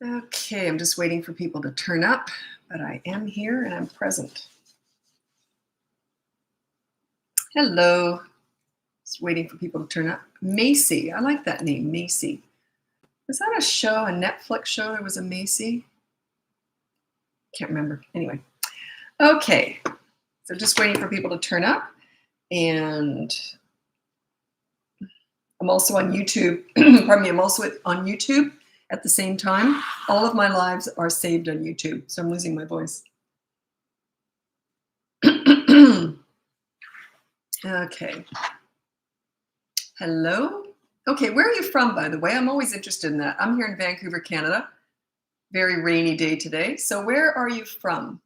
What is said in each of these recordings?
Okay, I'm just waiting for people to turn up, but I am here and I'm present. Hello. Just waiting for people to turn up. Macy. I like that name, Macy. Was that a show, a Netflix show? There was a Macy? Can't remember. Anyway. Okay. So just waiting for people to turn up. And I'm also on YouTube. Pardon me. I'm also on YouTube at the same time. All of my lives are saved on YouTube. So I'm losing my voice. Okay. Hello. Okay, where are you from, by the way? I'm always interested in that. I'm here in Vancouver, Canada. Very rainy day today. So where are you from?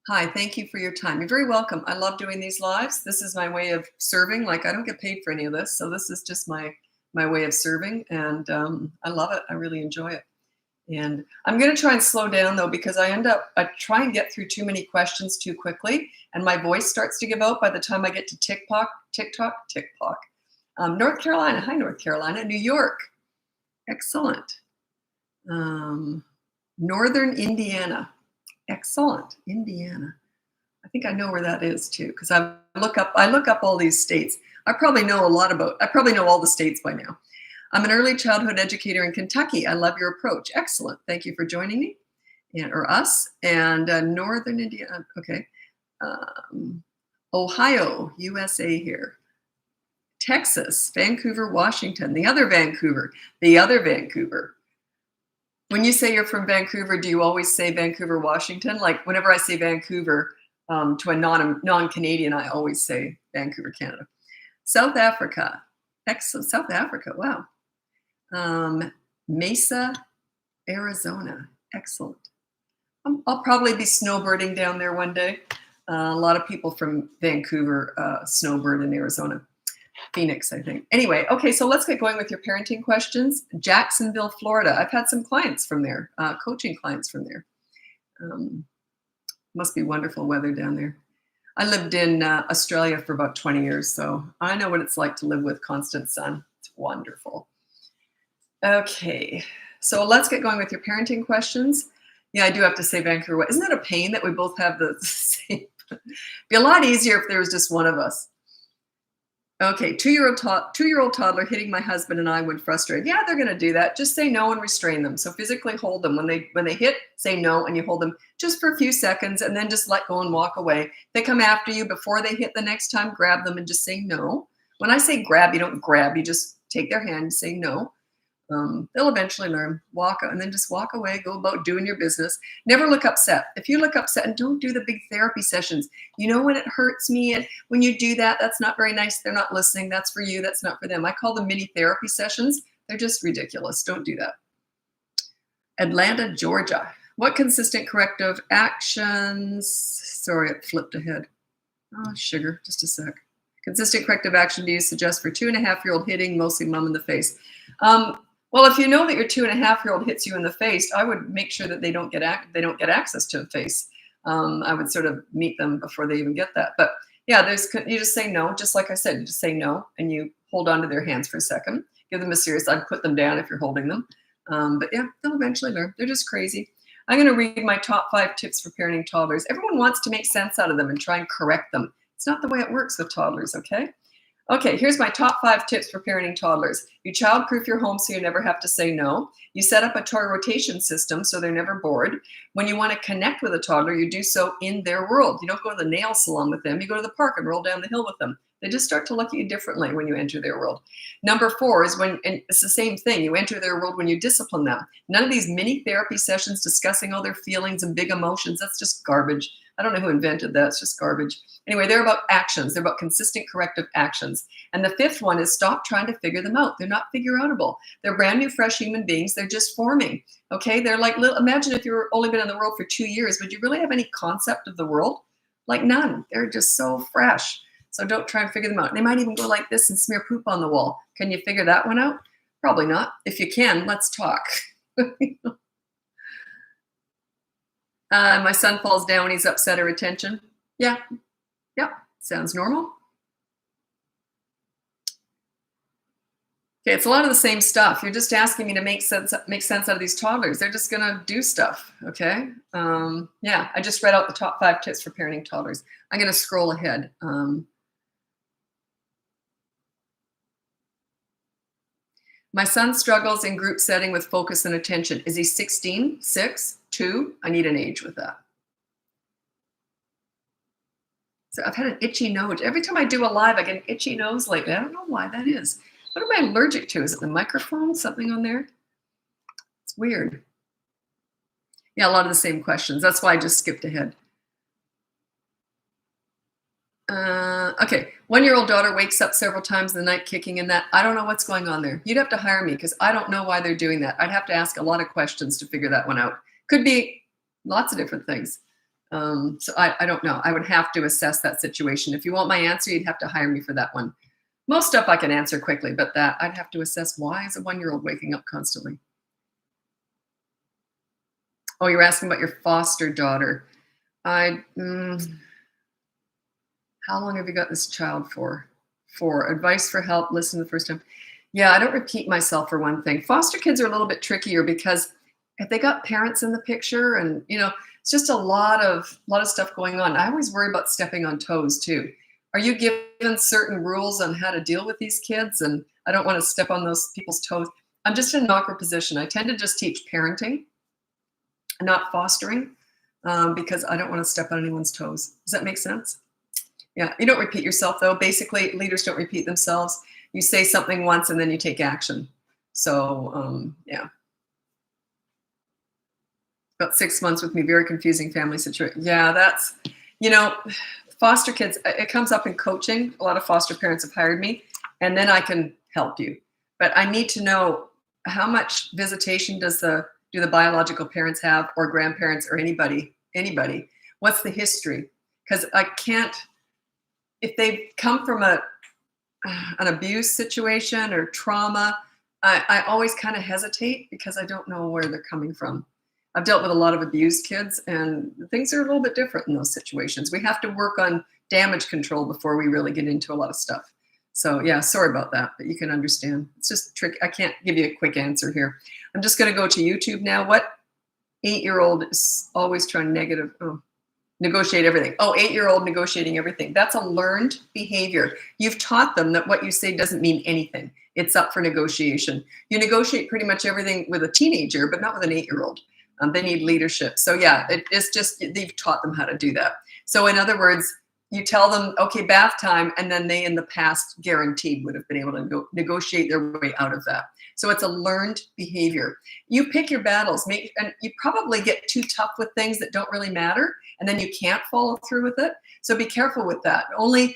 Hi, thank you for your time. You're very welcome. I love doing these lives. This is my way of serving. Like, I don't get paid for any of this. So this is just my way of serving. And I love it. I really enjoy it. And I'm going to try and slow down, though, because I try and get through too many questions too quickly. And my voice starts to give out by the time I get to TikTok. North Carolina. Hi, North Carolina. New York. Excellent. Northern Indiana. Excellent. Indiana. I think I know where that is too, because I look up all these states. I probably know all the states by now. I'm an early childhood educator in Kentucky. I love your approach. Excellent. Thank you for joining me or us. And Northern Indiana. Okay. Ohio, USA here. Texas, Vancouver, Washington, the other Vancouver. When you say you're from Vancouver, do you always say Vancouver, Washington? Like whenever I say Vancouver to a non-Canadian, I always say Vancouver, Canada. South Africa. Excellent. South Africa. Wow. Mesa, Arizona. Excellent. I'll probably be snowbirding down there one day. A lot of people from Vancouver snowbird in Arizona. Phoenix, I think. Anyway, okay, so let's get going with your parenting questions. Jacksonville, Florida. I've had some clients from there, coaching clients from there. Must be wonderful weather down there. I lived in Australia for about 20 years, so I know what it's like to live with constant sun. It's wonderful. Okay, so let's get going with your parenting questions. Yeah, I do have to say Vancouver. Isn't it a pain that we both have the same? It'd be a lot easier if there was just one of us. Okay, two-year-old toddler hitting my husband and I when frustrated. Yeah, they're going to do that. Just say no and restrain them. So physically hold them. When they hit, say no, and you hold them just for a few seconds and then just let go and walk away. If they come after you before they hit the next time, grab them and just say no. When I say grab, you don't grab. You just take their hand and say no. They'll eventually learn. Walk and then just walk away. Go about doing your business. Never look upset. If you look upset, and don't do the big therapy sessions. You know when it hurts me, and when you do that, that's not very nice. They're not listening. That's for you. That's not for them. I call them mini therapy sessions. They're just ridiculous. Don't do that. Atlanta, Georgia. What consistent corrective actions? Sorry, it flipped ahead. Oh, sugar. Just a sec. Consistent corrective action do you suggest for 2.5-year-old hitting mostly mom in the face? Well, if you know that your 2.5-year-old hits you in the face, I would make sure that they don't get access to the face. I would sort of meet them before they even get that. But yeah, you just say no, just like I said, you just say no, and you hold on to their hands for a second. Give them a serious. I'd put them down if you're holding them. But yeah, they'll eventually learn. They're just crazy. I'm going to read my top 5 tips for parenting toddlers. Everyone wants to make sense out of them and try and correct them. It's not the way it works with toddlers, okay? Okay, here's my top 5 tips for parenting toddlers. You child-proof your home so you never have to say no. You set up a toy rotation system so they're never bored. When you want to connect with a toddler, you do so in their world. You don't go to the nail salon with them. You go to the park and roll down the hill with them. They just start to look at you differently when you enter their world. Number 4 is and it's the same thing. You enter their world when you discipline them. None of these mini therapy sessions discussing all their feelings and big emotions. That's just garbage. I don't know who invented that. It's just garbage. Anyway, they're about actions. They're about consistent corrective actions. And the 5th one is stop trying to figure them out. They're not figure-outable. They're brand new, fresh human beings. They're just forming. Okay, they're like imagine if you've only been in the world for 2 years. Would you really have any concept of the world? Like none. They're just so fresh. So don't try and figure them out. They might even go like this and smear poop on the wall. Can you figure that one out? Probably not. If you can, let's talk. My son falls down when he's upset or attention. Yeah. Sounds normal. Okay, it's a lot of the same stuff. You're just asking me to make sense out of these toddlers. They're just gonna do stuff. Okay. Yeah, I just read out the top 5 tips for parenting toddlers. I'm gonna scroll ahead. My son struggles in group setting with focus and attention. Is he 16, 6, 2? I need an age with that. So I've had an itchy nose. Every time I do a live, I get an itchy nose lately. I don't know why that is. What am I allergic to? Is it the microphone? Something on there? It's weird. Yeah, a lot of the same questions. That's why I just skipped ahead. Okay, 1-year-old daughter wakes up several times in the night kicking in that. I don't know what's going on there. You'd have to hire me because I don't know why they're doing that. I'd have to ask a lot of questions to figure that one out. Could be lots of different things. So I don't know. I would have to assess that situation. If you want my answer, you'd have to hire me for that one. Most stuff I can answer quickly, but that I'd have to assess why is a 1-year-old waking up constantly. Oh, you're asking about your foster daughter. How long have you got this child for? For advice for help, listen the first time. Yeah, I don't repeat myself for one thing. Foster kids are a little bit trickier because if they got parents in the picture and it's just a lot of stuff going on. I always worry about stepping on toes too. Are you given certain rules on how to deal with these kids? And I don't want to step on those people's toes. I'm just in an awkward position. I tend to just teach parenting, not fostering, because I don't want to step on anyone's toes. Does that make sense? Yeah, you don't repeat yourself though. Basically, leaders don't repeat themselves. You say something once and then you take action. So yeah. About 6 months with me, very confusing family situation. Yeah, that's, foster kids, it comes up in coaching. A lot of foster parents have hired me, and then I can help you. But I need to know how much visitation do the biological parents have, or grandparents, or anybody. What's the history? Because I can't, if they've come from an abuse situation or trauma, I always kind of hesitate because I don't know where they're coming from. I've dealt with a lot of abused kids, and things are a little bit different in those situations. We have to work on damage control before we really get into a lot of stuff. So yeah, sorry about that, but you can understand. It's just tricky. I can't give you a quick answer here. I'm just going to go to YouTube now. What 8-year-old is always trying negotiate everything? Oh, 8-year-old negotiating everything. That's a learned behavior. You've taught them that what you say doesn't mean anything. It's up for negotiation. You negotiate pretty much everything with a teenager, but not with an 8-year-old. They need leadership. So yeah, it's just, they've taught them how to do that. So in other words, you tell them, okay, bath time, and then they in the past guaranteed would have been able to negotiate their way out of that. So it's a learned behavior. You pick your battles, and you probably get too tough with things that don't really matter, and then you can't follow through with it. So be careful with that. Only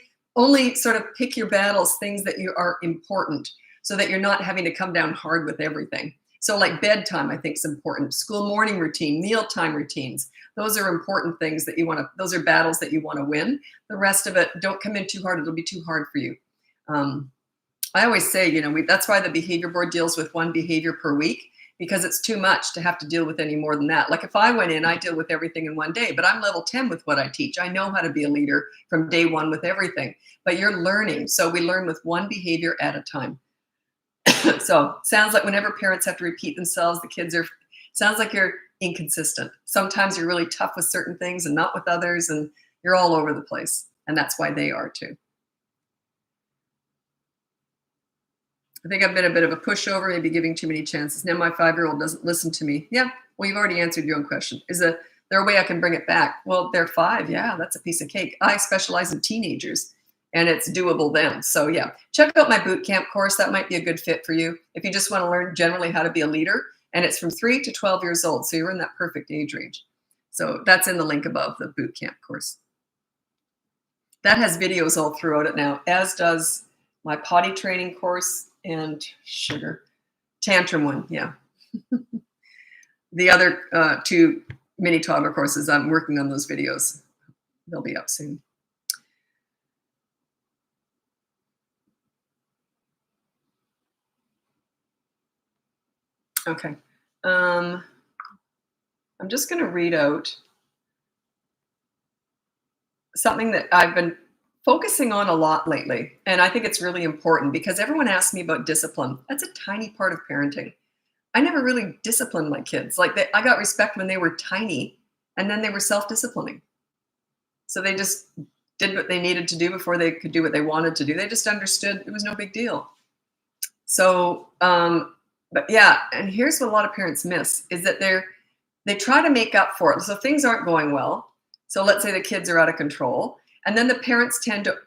sort of pick your battles, things that you are important, so that you're not having to come down hard with everything. So like bedtime, I think is important. School morning routine, mealtime routines. Those are important things that those are battles that you want to win. The rest of it, don't come in too hard. It'll be too hard for you. I always say, that's why the behavior board deals with one behavior per week, because it's too much to have to deal with any more than that. Like if I went in, I deal with everything in one day, but I'm level 10 with what I teach. I know how to be a leader from day one with everything, but you're learning. So we learn with one behavior at a time. So sounds like whenever parents have to repeat themselves, sounds like you're inconsistent. Sometimes you're really tough with certain things and not with others, and you're all over the place. And that's why they are too. I think I've been a bit of a pushover, maybe giving too many chances. Now my 5-year-old doesn't listen to me. Yeah, well, you've already answered your own question. Is there a way I can bring it back? Well, they're 5. Yeah, that's a piece of cake. I specialize in teenagers, and it's doable then. So yeah, check out my boot camp course. That might be a good fit for you if you just want to learn generally how to be a leader. And it's from 3 to 12 years old. So you're in that perfect age range. So that's in the link above, the boot camp course. That has videos all throughout it now, as does my potty training course and tantrum one. Yeah. The other 2 mini toddler courses, I'm working on those videos. They'll be up soon. Okay. I'm just going to read out something that I've been focusing on a lot lately. And I think it's really important because everyone asks me about discipline. That's a tiny part of parenting. I never really disciplined my kids. Like I got respect when they were tiny, and then they were self-disciplining. So they just did what they needed to do before they could do what they wanted to do. They just understood it was no big deal. So, but yeah, and here's what a lot of parents miss is that they try to make up for it. So things aren't going well. So let's say the kids are out of control, and then the parents tend to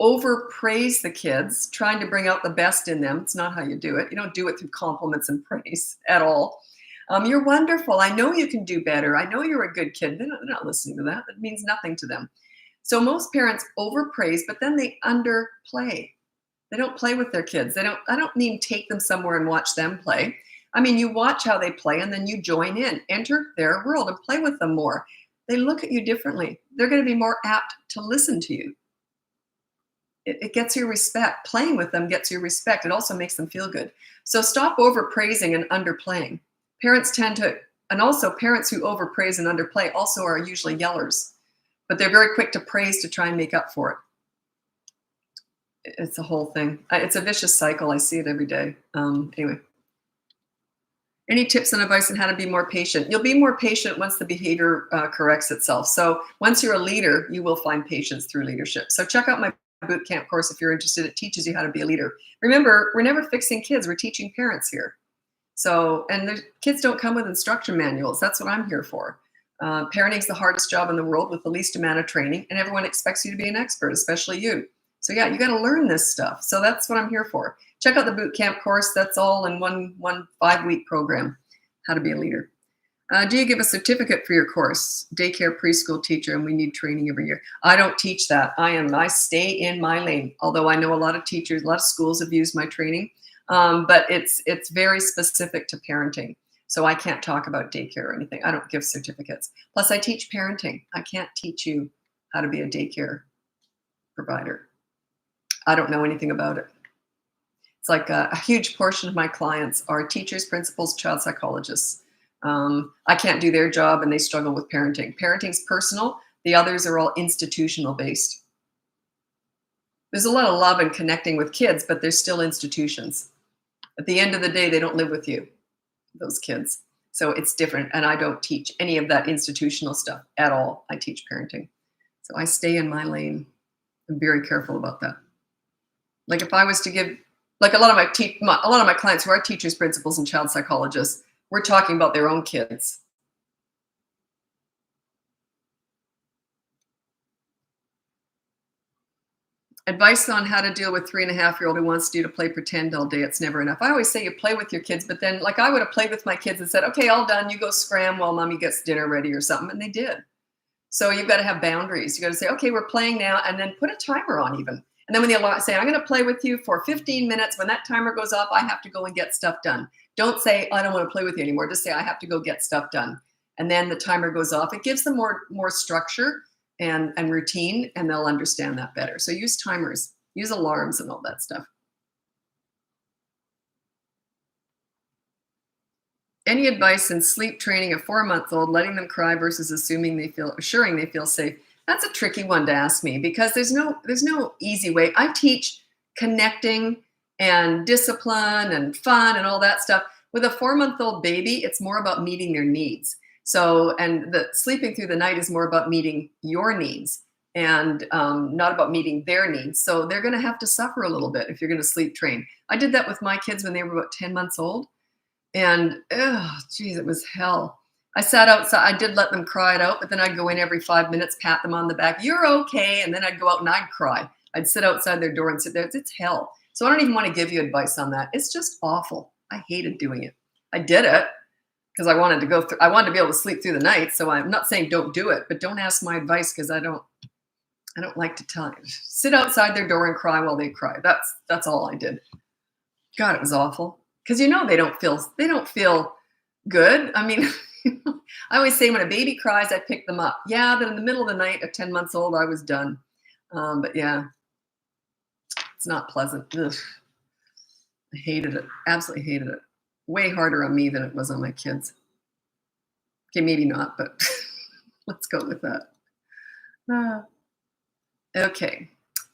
overpraise the kids, trying to bring out the best in them. It's not how you do it. You don't do it through compliments and praise at all. You're wonderful. I know you can do better. I know you're a good kid. They're not listening to that. It means nothing to them. So most parents overpraise, but then they underplay. They don't play with their kids. I don't mean take them somewhere and watch them play. I mean, you watch how they play and then you join in, enter their world and play with them more. They look at you differently. They're going to be more apt to listen to you. It gets your respect. Playing with them gets your respect. It also makes them feel good. So stop overpraising and underplaying. Parents tend to, and also parents who overpraise and underplay also are usually yellers, but they're very quick to praise to try and make up for it. It's a whole thing. It's a vicious cycle. I see it every day. Anyway. Any tips and advice on how to be more patient? You'll be more patient once the behavior corrects itself. So once you're a leader, you will find patience through leadership. So check out my boot camp course if you're interested. It teaches you how to be a leader. Remember, we're never fixing kids. We're teaching parents here. So, and the kids don't come with instruction manuals. That's what I'm here for. Parenting is the hardest job in the world with the least amount of training, and everyone expects you to be an expert, especially you. So yeah, you got to learn this stuff. So that's what I'm here for. Check out the boot camp course. That's all in one 5-week program, how to be a leader. Do you give a certificate for your course? Daycare preschool teacher, and we need training every year. I don't teach that. I stay in my lane. Although I know a lot of teachers, a lot of schools have used my training, but it's very specific to parenting. So I can't talk about daycare or anything. I don't give certificates. Plus, I teach parenting. I can't teach you how to be a daycare provider. I don't know anything about it. It's like a huge portion of my clients are teachers, principals, child psychologists. I can't do their job and they struggle with parenting. Parenting's personal. The others are all institutional based. There's a lot of love and connecting with kids, but they're still institutions. At the end of the day, they don't live with you, those kids. So it's different. And I don't teach any of that institutional stuff at all. I teach parenting. So I stay in my lane. I'm very careful about that. Like if I was to give, like a lot of my clients who are teachers, principals, and child psychologists, we're talking about their own kids. Advice on how to deal with 3.5-year-old who wants you to play pretend all day. It's never enough. I always say you play with your kids, but then like I would have played with my kids and said, okay, all done. You go scram while mommy gets dinner ready or something. And they did. So you've got to have boundaries. You got to say, okay, we're playing now. And then put a timer on even. And then when you say, I'm going to play with you for 15 minutes. When that timer goes off, I have to go and get stuff done. Don't say, I don't want to play with you anymore. Just say, I have to go get stuff done. And then the timer goes off. It gives them more structure and routine, and they'll understand that better. So use timers, use alarms and all that stuff. Any advice in sleep training a 4-month-old, letting them cry versus assuring they feel safe? That's a tricky one to ask me because there's no easy way. I teach connecting and discipline and fun and all that stuff. With a 4-month-old baby, it's more about meeting their needs. So, and the sleeping through the night is more about meeting your needs and not about meeting their needs. So they're going to have to suffer a little bit if you're going to sleep train. I did that with my kids when they were about 10 months old. And, oh, geez, it was hell. I sat outside. I did let them cry it out, but then I'd go in every 5 minutes, pat them on the back. You're okay. And then I'd go out and I'd cry. I'd sit outside their door and sit there. It's hell. So I don't even want to give you advice on that. It's just awful. I hated doing it. I did it because I wanted to be able to sleep through the night. So I'm not saying don't do it, but don't ask my advice because I don't like to tell you. Sit outside their door and cry while they cry. That's all I did. God, it was awful. Because they don't feel good. I mean, I always say when a baby cries, I pick them up. Yeah, but in the middle of the night at 10 months old, I was done. But yeah, it's not pleasant. Ugh. I hated it. Absolutely hated it. Way harder on me than it was on my kids. Okay, maybe not, but let's go with that. Okay.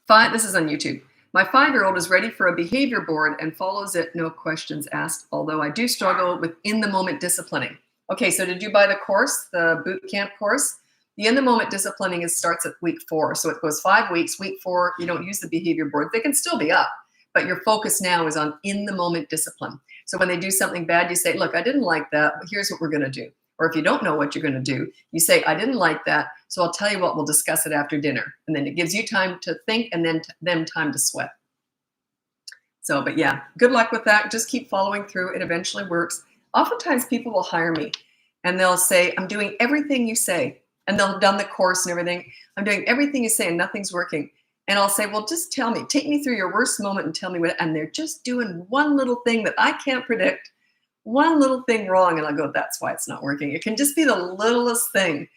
This is on YouTube. My 5-year-old is ready for a behavior board and follows it, no questions asked, although I do struggle with in-the-moment disciplining. Okay, so did you buy the course, the boot camp course? The in-the-moment disciplining starts at week 4. So it goes 5 weeks. Week 4, you don't use the behavior board. They can still be up, but your focus now is on in-the-moment discipline. So when they do something bad, you say, look, I didn't like that, but here's what we're going to do. Or if you don't know what you're going to do, you say, I didn't like that, so I'll tell you what, we'll discuss it after dinner. And then it gives you time to think and then them time to sweat. So, but yeah, good luck with that. Just keep following through. It eventually works. Oftentimes people will hire me and they'll say, I'm doing everything you say. And they'll have done the course and everything. I'm doing everything you say and nothing's working. And I'll say, well, just tell me, take me through your worst moment and tell me what, and they're just doing one little thing that I can't predict. One little thing wrong, and I'll go, that's why it's not working. It can just be the littlest thing.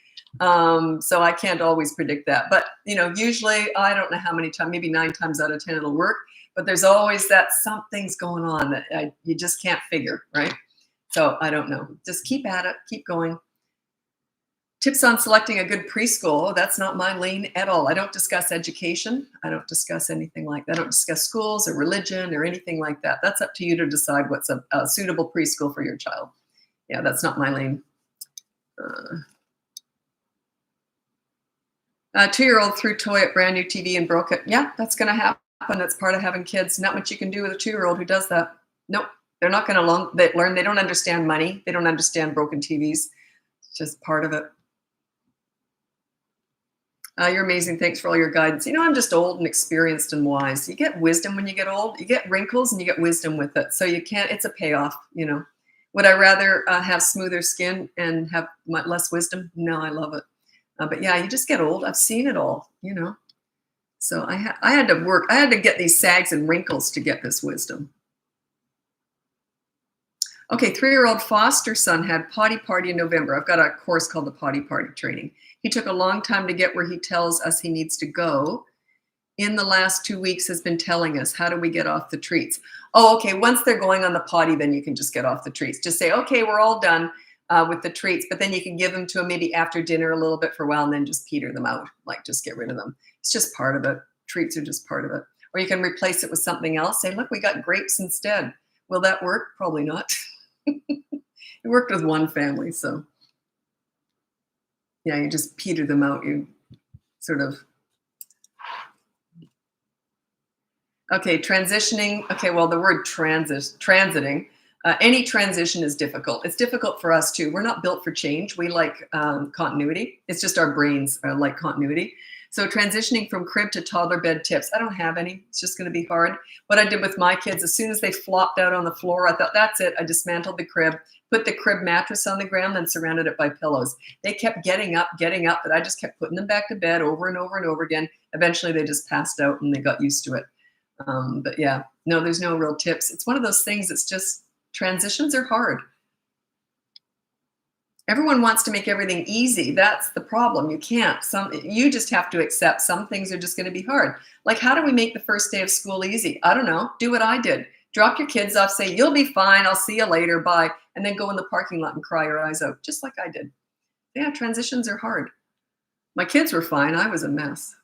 So I can't always predict that. But, usually, I don't know how many times, maybe 9 times out of 10 it'll work. But there's always that something's going on that you just can't figure, right? So I don't know. Just keep at it. Keep going. Tips on selecting a good preschool. That's not my lane at all. I don't discuss education. I don't discuss anything like that. I don't discuss schools or religion or anything like that. That's up to you to decide what's a suitable preschool for your child. Yeah, that's not my lane. A 2-year-old threw toy at brand new TV and broke it. Yeah, that's going to happen. That's part of having kids. Not much you can do with a 2-year-old who does that. Nope. They're not going to learn. They don't understand money. They don't understand broken TVs. It's just part of it. You're amazing. Thanks for all your guidance. I'm just old and experienced and wise. You get wisdom when you get old. You get wrinkles and you get wisdom with it. So it's a payoff, Would I rather have smoother skin and have less wisdom? No, I love it. But yeah, you just get old. I've seen it all, So I had to work. I had to get these sags and wrinkles to get this wisdom. Okay, 3-year-old foster son had potty party in November. I've got a course called the Potty Party Training. He took a long time to get where he tells us he needs to go. In the last 2 weeks has been telling us, how do we get off the treats? Oh, okay, once they're going on the potty, then you can just get off the treats. Just say, okay, we're all done with the treats, but then you can give them to them maybe after dinner a little bit for a while and then just peter them out, like just get rid of them. It's just part of it. Treats are just part of it. Or you can replace it with something else. Say, look, we got grapes instead. Will that work? Probably not. It worked with one family, so yeah, you just peter them out. You sort of okay. Transitioning. Okay, well, the word transiting. Any transition is difficult. It's difficult for us too. We're not built for change. We like continuity. It's just our brains like continuity. So transitioning from crib to toddler bed tips. I don't have any. It's just going to be hard. What I did with my kids, as soon as they flopped out on the floor, I thought, that's it. I dismantled the crib, put the crib mattress on the ground, then surrounded it by pillows. They kept getting up, but I just kept putting them back to bed over and over and over again. Eventually, they just passed out and they got used to it. But yeah, no, there's no real tips. It's one of those things. It's just transitions are hard. Everyone wants to make everything easy. That's the problem. You can't. You just have to accept some things are just going to be hard. Like, how do we make the first day of school easy? I don't know. Do what I did. Drop your kids off, say, you'll be fine. I'll see you later. Bye. And then go in the parking lot and cry your eyes out, just like I did. Yeah, transitions are hard. My kids were fine. I was a mess.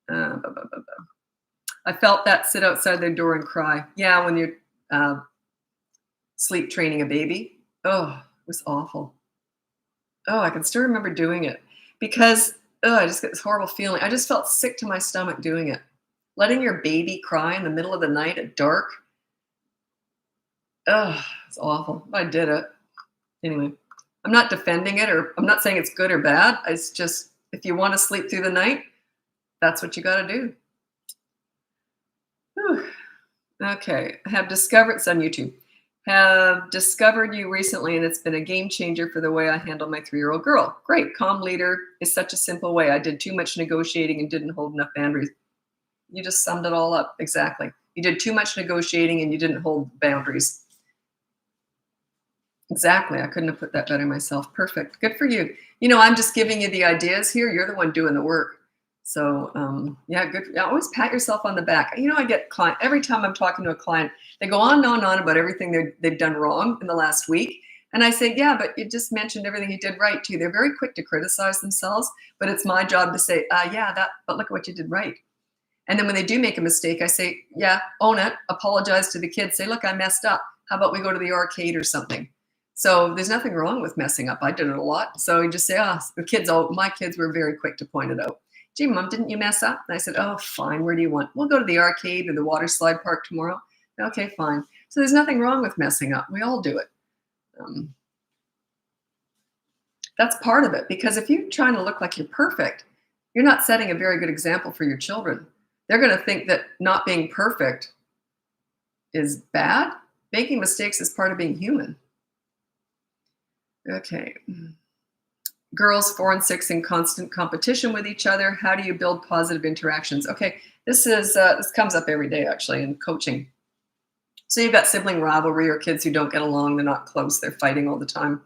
I felt that sit outside their door and cry. Yeah, when you're sleep training a baby. Oh, it was awful. Oh, I can still remember doing it because I just get this horrible feeling. I just felt sick to my stomach doing it. Letting your baby cry in the middle of the night at dark. Oh, it's awful. I did it. Anyway, I'm not defending it, or I'm not saying it's good or bad. It's just, if you want to sleep through the night, that's what you got to do. Whew. Okay, I have discovered, it's on YouTube. Have discovered you recently, and it's been a game changer for the way I handle my 3-year-old girl. Great. Calm leader is such a simple way. I did too much negotiating and didn't hold enough boundaries. You just summed it all up. Exactly. You did too much negotiating and you didn't hold boundaries. Exactly. I couldn't have put that better myself. Perfect. Good for you. I'm just giving you the ideas here. You're the one doing the work. So yeah, good. Always pat yourself on the back. I get client every time I'm talking to a client, they go on and on and on about everything they've done wrong in the last week. And I say, yeah, but you just mentioned everything you did right too. They're very quick to criticize themselves, but it's my job to say, but look at what you did right. And then when they do make a mistake, I say, yeah, own it, apologize to the kids, say, look, I messed up. How about we go to the arcade or something? So there's nothing wrong with messing up. I did it a lot. So you just say, the kids, my kids were very quick to point it out. Gee, Mom, didn't you mess up? And I said, oh, fine. Where do you want? We'll go to the arcade or the water slide park tomorrow. Okay, fine. So there's nothing wrong with messing up. We all do it. That's part of it, because if you're trying to look like you're perfect, you're not setting a very good example for your children. They're going to think that not being perfect is bad. Making mistakes is part of being human. Okay. Girls 4 and 6 in constant competition with each other. How do you build positive interactions? Okay, this comes up every day actually in coaching. So you've got sibling rivalry or kids who don't get along, they're not close, they're fighting all the time,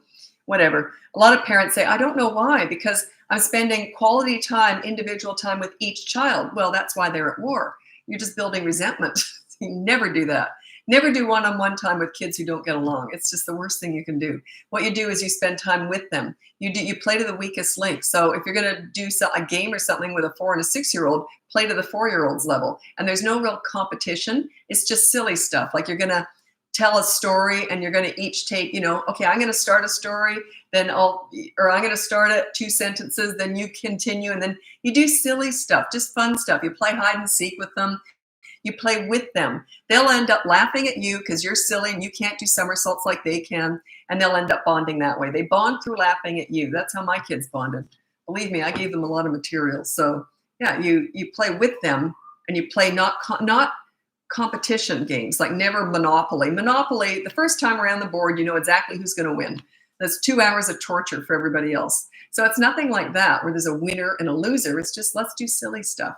whatever. A lot of parents say, I don't know why, because I'm spending quality time, individual time with each child. Well, that's why they're at war. You're just building resentment. You never do that. Never do one-on-one time with kids who don't get along. It's just the worst thing you can do. What you do is you spend time with them. You play to the weakest link. So if you're going to do a game or something with a 4 and a 6-year-old, play to the 4-year-old's level. And there's no real competition. It's just silly stuff. Like you're going to tell a story and you're going to each take, okay, I'm going to start a story, then I'm going to start at 2 sentences, then you continue, and then you do silly stuff, just fun stuff. You play hide and seek with them. You play with them. They'll end up laughing at you because you're silly and you can't do somersaults like they can, and they'll end up bonding that way. They bond through laughing at you. That's how my kids bonded. Believe me, I gave them a lot of material. So yeah, you play with them, and you play not competition games, like never Monopoly. Monopoly, the first time around the board, you know exactly who's going to win. That's 2 hours of torture for everybody else. So it's nothing like that where there's a winner and a loser. It's just, let's do silly stuff.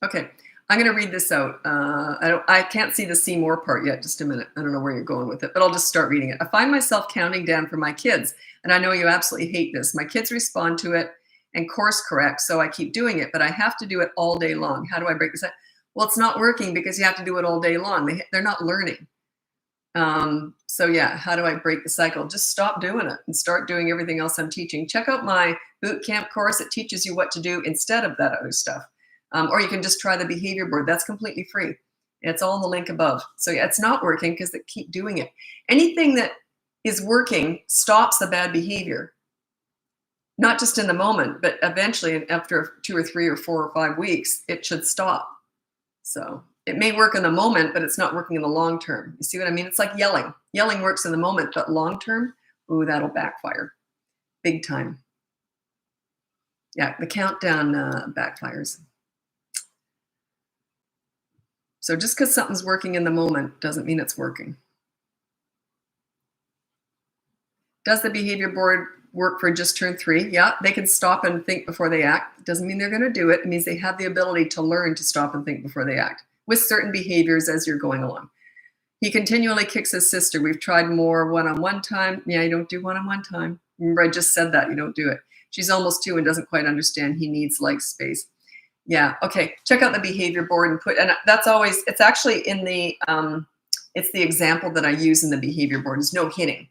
Okay, I'm going to read this out. I can't see the see more part yet. Just a minute. I don't know where you're going with it, but I'll just start reading it. I find myself counting down for my kids, and I know you absolutely hate this. My kids respond to it and course correct, so I keep doing it, but I have to do it all day long. How do I break this? Well, it's not working because you have to do it all day long. They're not learning. So yeah, how do I break the cycle? Just stop doing it and start doing everything else I'm teaching. Check out my boot camp course. It teaches you what to do instead of that other stuff. Or you can just try the behavior board. That's completely free. It's all in the link above. So yeah, it's not working because they keep doing it. Anything that is working stops the bad behavior. Not just in the moment, but eventually after 2 or 3 or 4 or 5 weeks, it should stop. So it may work in the moment, but it's not working in the long term. You see what I mean? It's like yelling. Yelling works in the moment, but long term, ooh, that'll backfire. Big time. Yeah, the countdown backfires. So just because something's working in the moment doesn't mean it's working. Does the behavior board work for just turned 3? Yeah, they can stop and think before they act. Doesn't mean they're going to do it. It means they have the ability to learn to stop and think before they act with certain behaviors as you're going along. He continually kicks his sister. We've tried more one-on-one time. Yeah, you don't do one-on-one time. Remember, I just said that. You don't do it. She's almost 2 and doesn't quite understand. He needs like space. Yeah, okay. Check out the behavior board and that's always, it's actually in the, it's the example that I use in the behavior board is no hitting.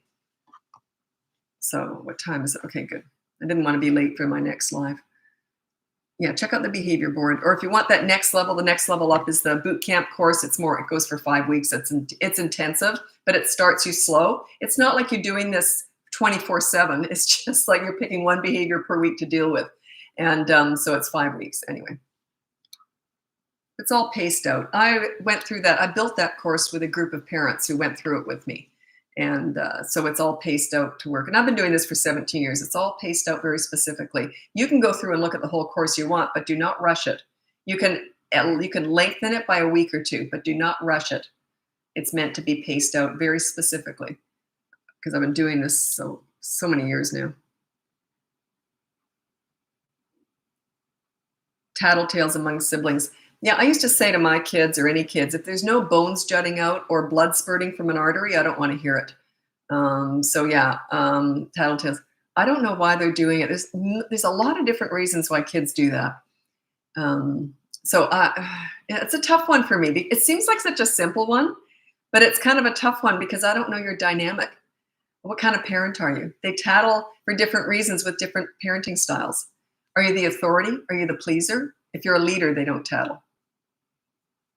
So what time is it? Okay, good. I didn't want to be late for my next live. Yeah, check out the behavior board. Or if you want that next level, the next level up is the boot camp course. It goes for 5 weeks. It's intensive, but it starts you slow. It's not like you're doing this 24/7. It's just like you're picking one behavior per week to deal with. And so it's 5 weeks anyway. It's all paced out. I went through that. I built that course with a group of parents who went through it with me. And so it's all paced out to work. And I've been doing this for 17 years. It's all paced out very specifically. You can go through and look at the whole course you want, but do not rush it. You can lengthen it by a week or 2, but do not rush it. It's meant to be paced out very specifically because I've been doing this so many years now. Tattletales among siblings. Yeah, I used to say to my kids or any kids, if there's no bones jutting out or blood spurting from an artery, I don't want to hear it. So yeah, tattletales. I don't know why they're doing it. There's a lot of different reasons why kids do that. It's a tough one for me. It seems like such a simple one, but it's kind of a tough one because I don't know your dynamic. What kind of parent are you? They tattle for different reasons with different parenting styles. Are you the authority? Are you the pleaser? If you're a leader, they don't tattle.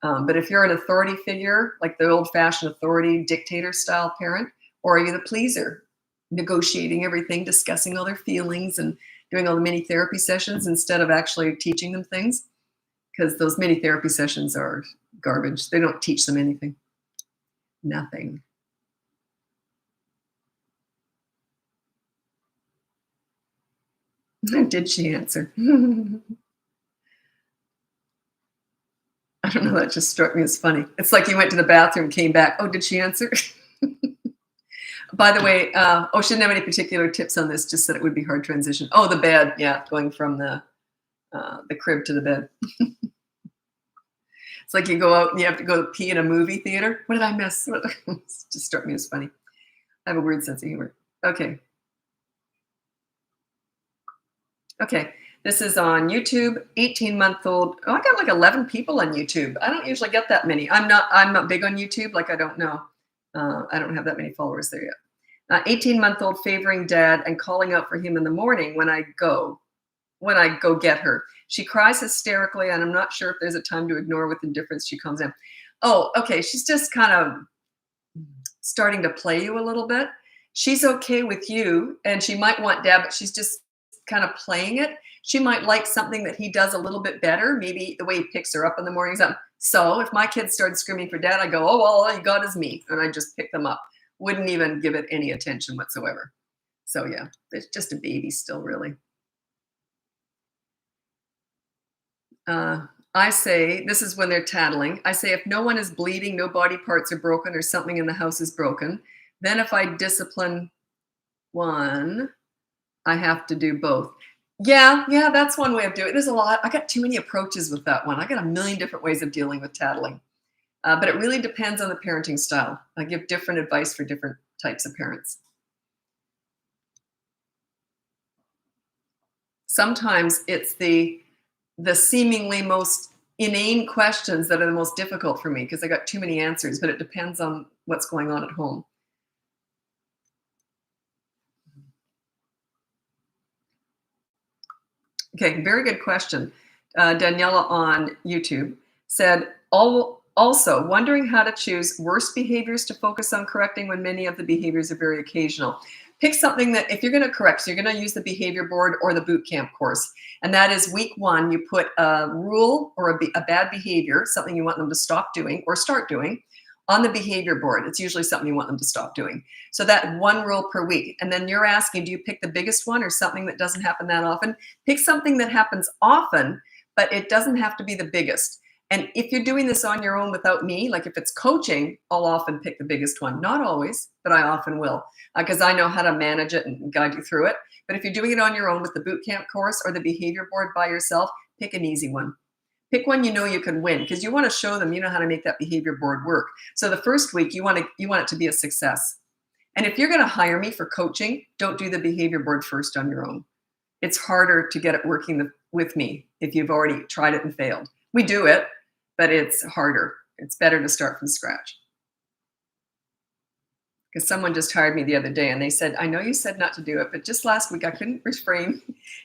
But if you're an authority figure, like the old-fashioned authority dictator style parent, or are you the pleaser, negotiating everything, discussing all their feelings and doing all the mini therapy sessions instead of actually teaching them things? Because those mini therapy sessions are garbage. They don't teach them anything. Nothing. Did she answer? I don't know, that just struck me as funny. It's like you went to the bathroom, came back. Oh, did she answer? By the way, she didn't have any particular tips on this, just that it would be hard transition. Oh, the bed. Yeah, going from the crib to the bed. It's like you go out and you have to go pee in a movie theater. What did I miss? It just struck me as funny. I have a weird sense of humor. Okay. Okay. This is on YouTube, 18-month-old. Oh, I got like 11 people on YouTube. I don't usually get that many. I'm not big on YouTube. Like, I don't know. I don't have that many followers there yet. 18-month-old favoring dad and calling out for him in the morning when I go get her. She cries hysterically, and I'm not sure if there's a time to ignore with indifference. She calms down. Oh, okay. She's just kind of starting to play you a little bit. She's okay with you, and she might want dad, but she's just kind of playing it. She might like something that he does a little bit better, maybe the way he picks her up in the morning. Something. So if my kids started screaming for dad, I go, oh, well, all you got is me. And I just pick them up. Wouldn't even give it any attention whatsoever. So yeah, it's just a baby still, really. I say, this is when they're tattling. I say, if no one is bleeding, no body parts are broken, or something in the house is broken, then if I discipline one, I have to do both. Yeah, that's one way of doing it. There's a lot. I got too many approaches with that one. I got a million different ways of dealing with tattling. But it really depends on the parenting style. I give different advice for different types of parents. Sometimes it's the seemingly most inane questions that are the most difficult for me because I got too many answers, but it depends on what's going on at home. Okay, very good question. Daniela on YouTube said, also wondering how to choose worst behaviors to focus on correcting when many of the behaviors are very occasional. Pick something that if you're going to correct, so you're going to use the behavior board or the boot camp course. And that is week 1, you put a rule or a bad behavior, something you want them to stop doing or start doing on the behavior board. It's usually something you want them to stop doing. So that 1 rule per week. And then you're asking, do you pick the biggest one or something that doesn't happen that often? Pick something that happens often, but it doesn't have to be the biggest. And if you're doing this on your own without me, like if it's coaching, I'll often pick the biggest one. Not always, but I often will, because I know how to manage it and guide you through it. But if you're doing it on your own with the boot camp course or the behavior board by yourself, pick an easy one. Pick one you know you can win, because you want to show them you know how to make that behavior board work. So the first week you want it to be a success. And if you're going to hire me for coaching, don't do the behavior board first on your own. It's harder to get it working with me if you've already tried it and failed. We do it, but it's harder. It's better to start from scratch. Because someone just hired me the other day and they said, I know you said not to do it, but just last week I couldn't refrain.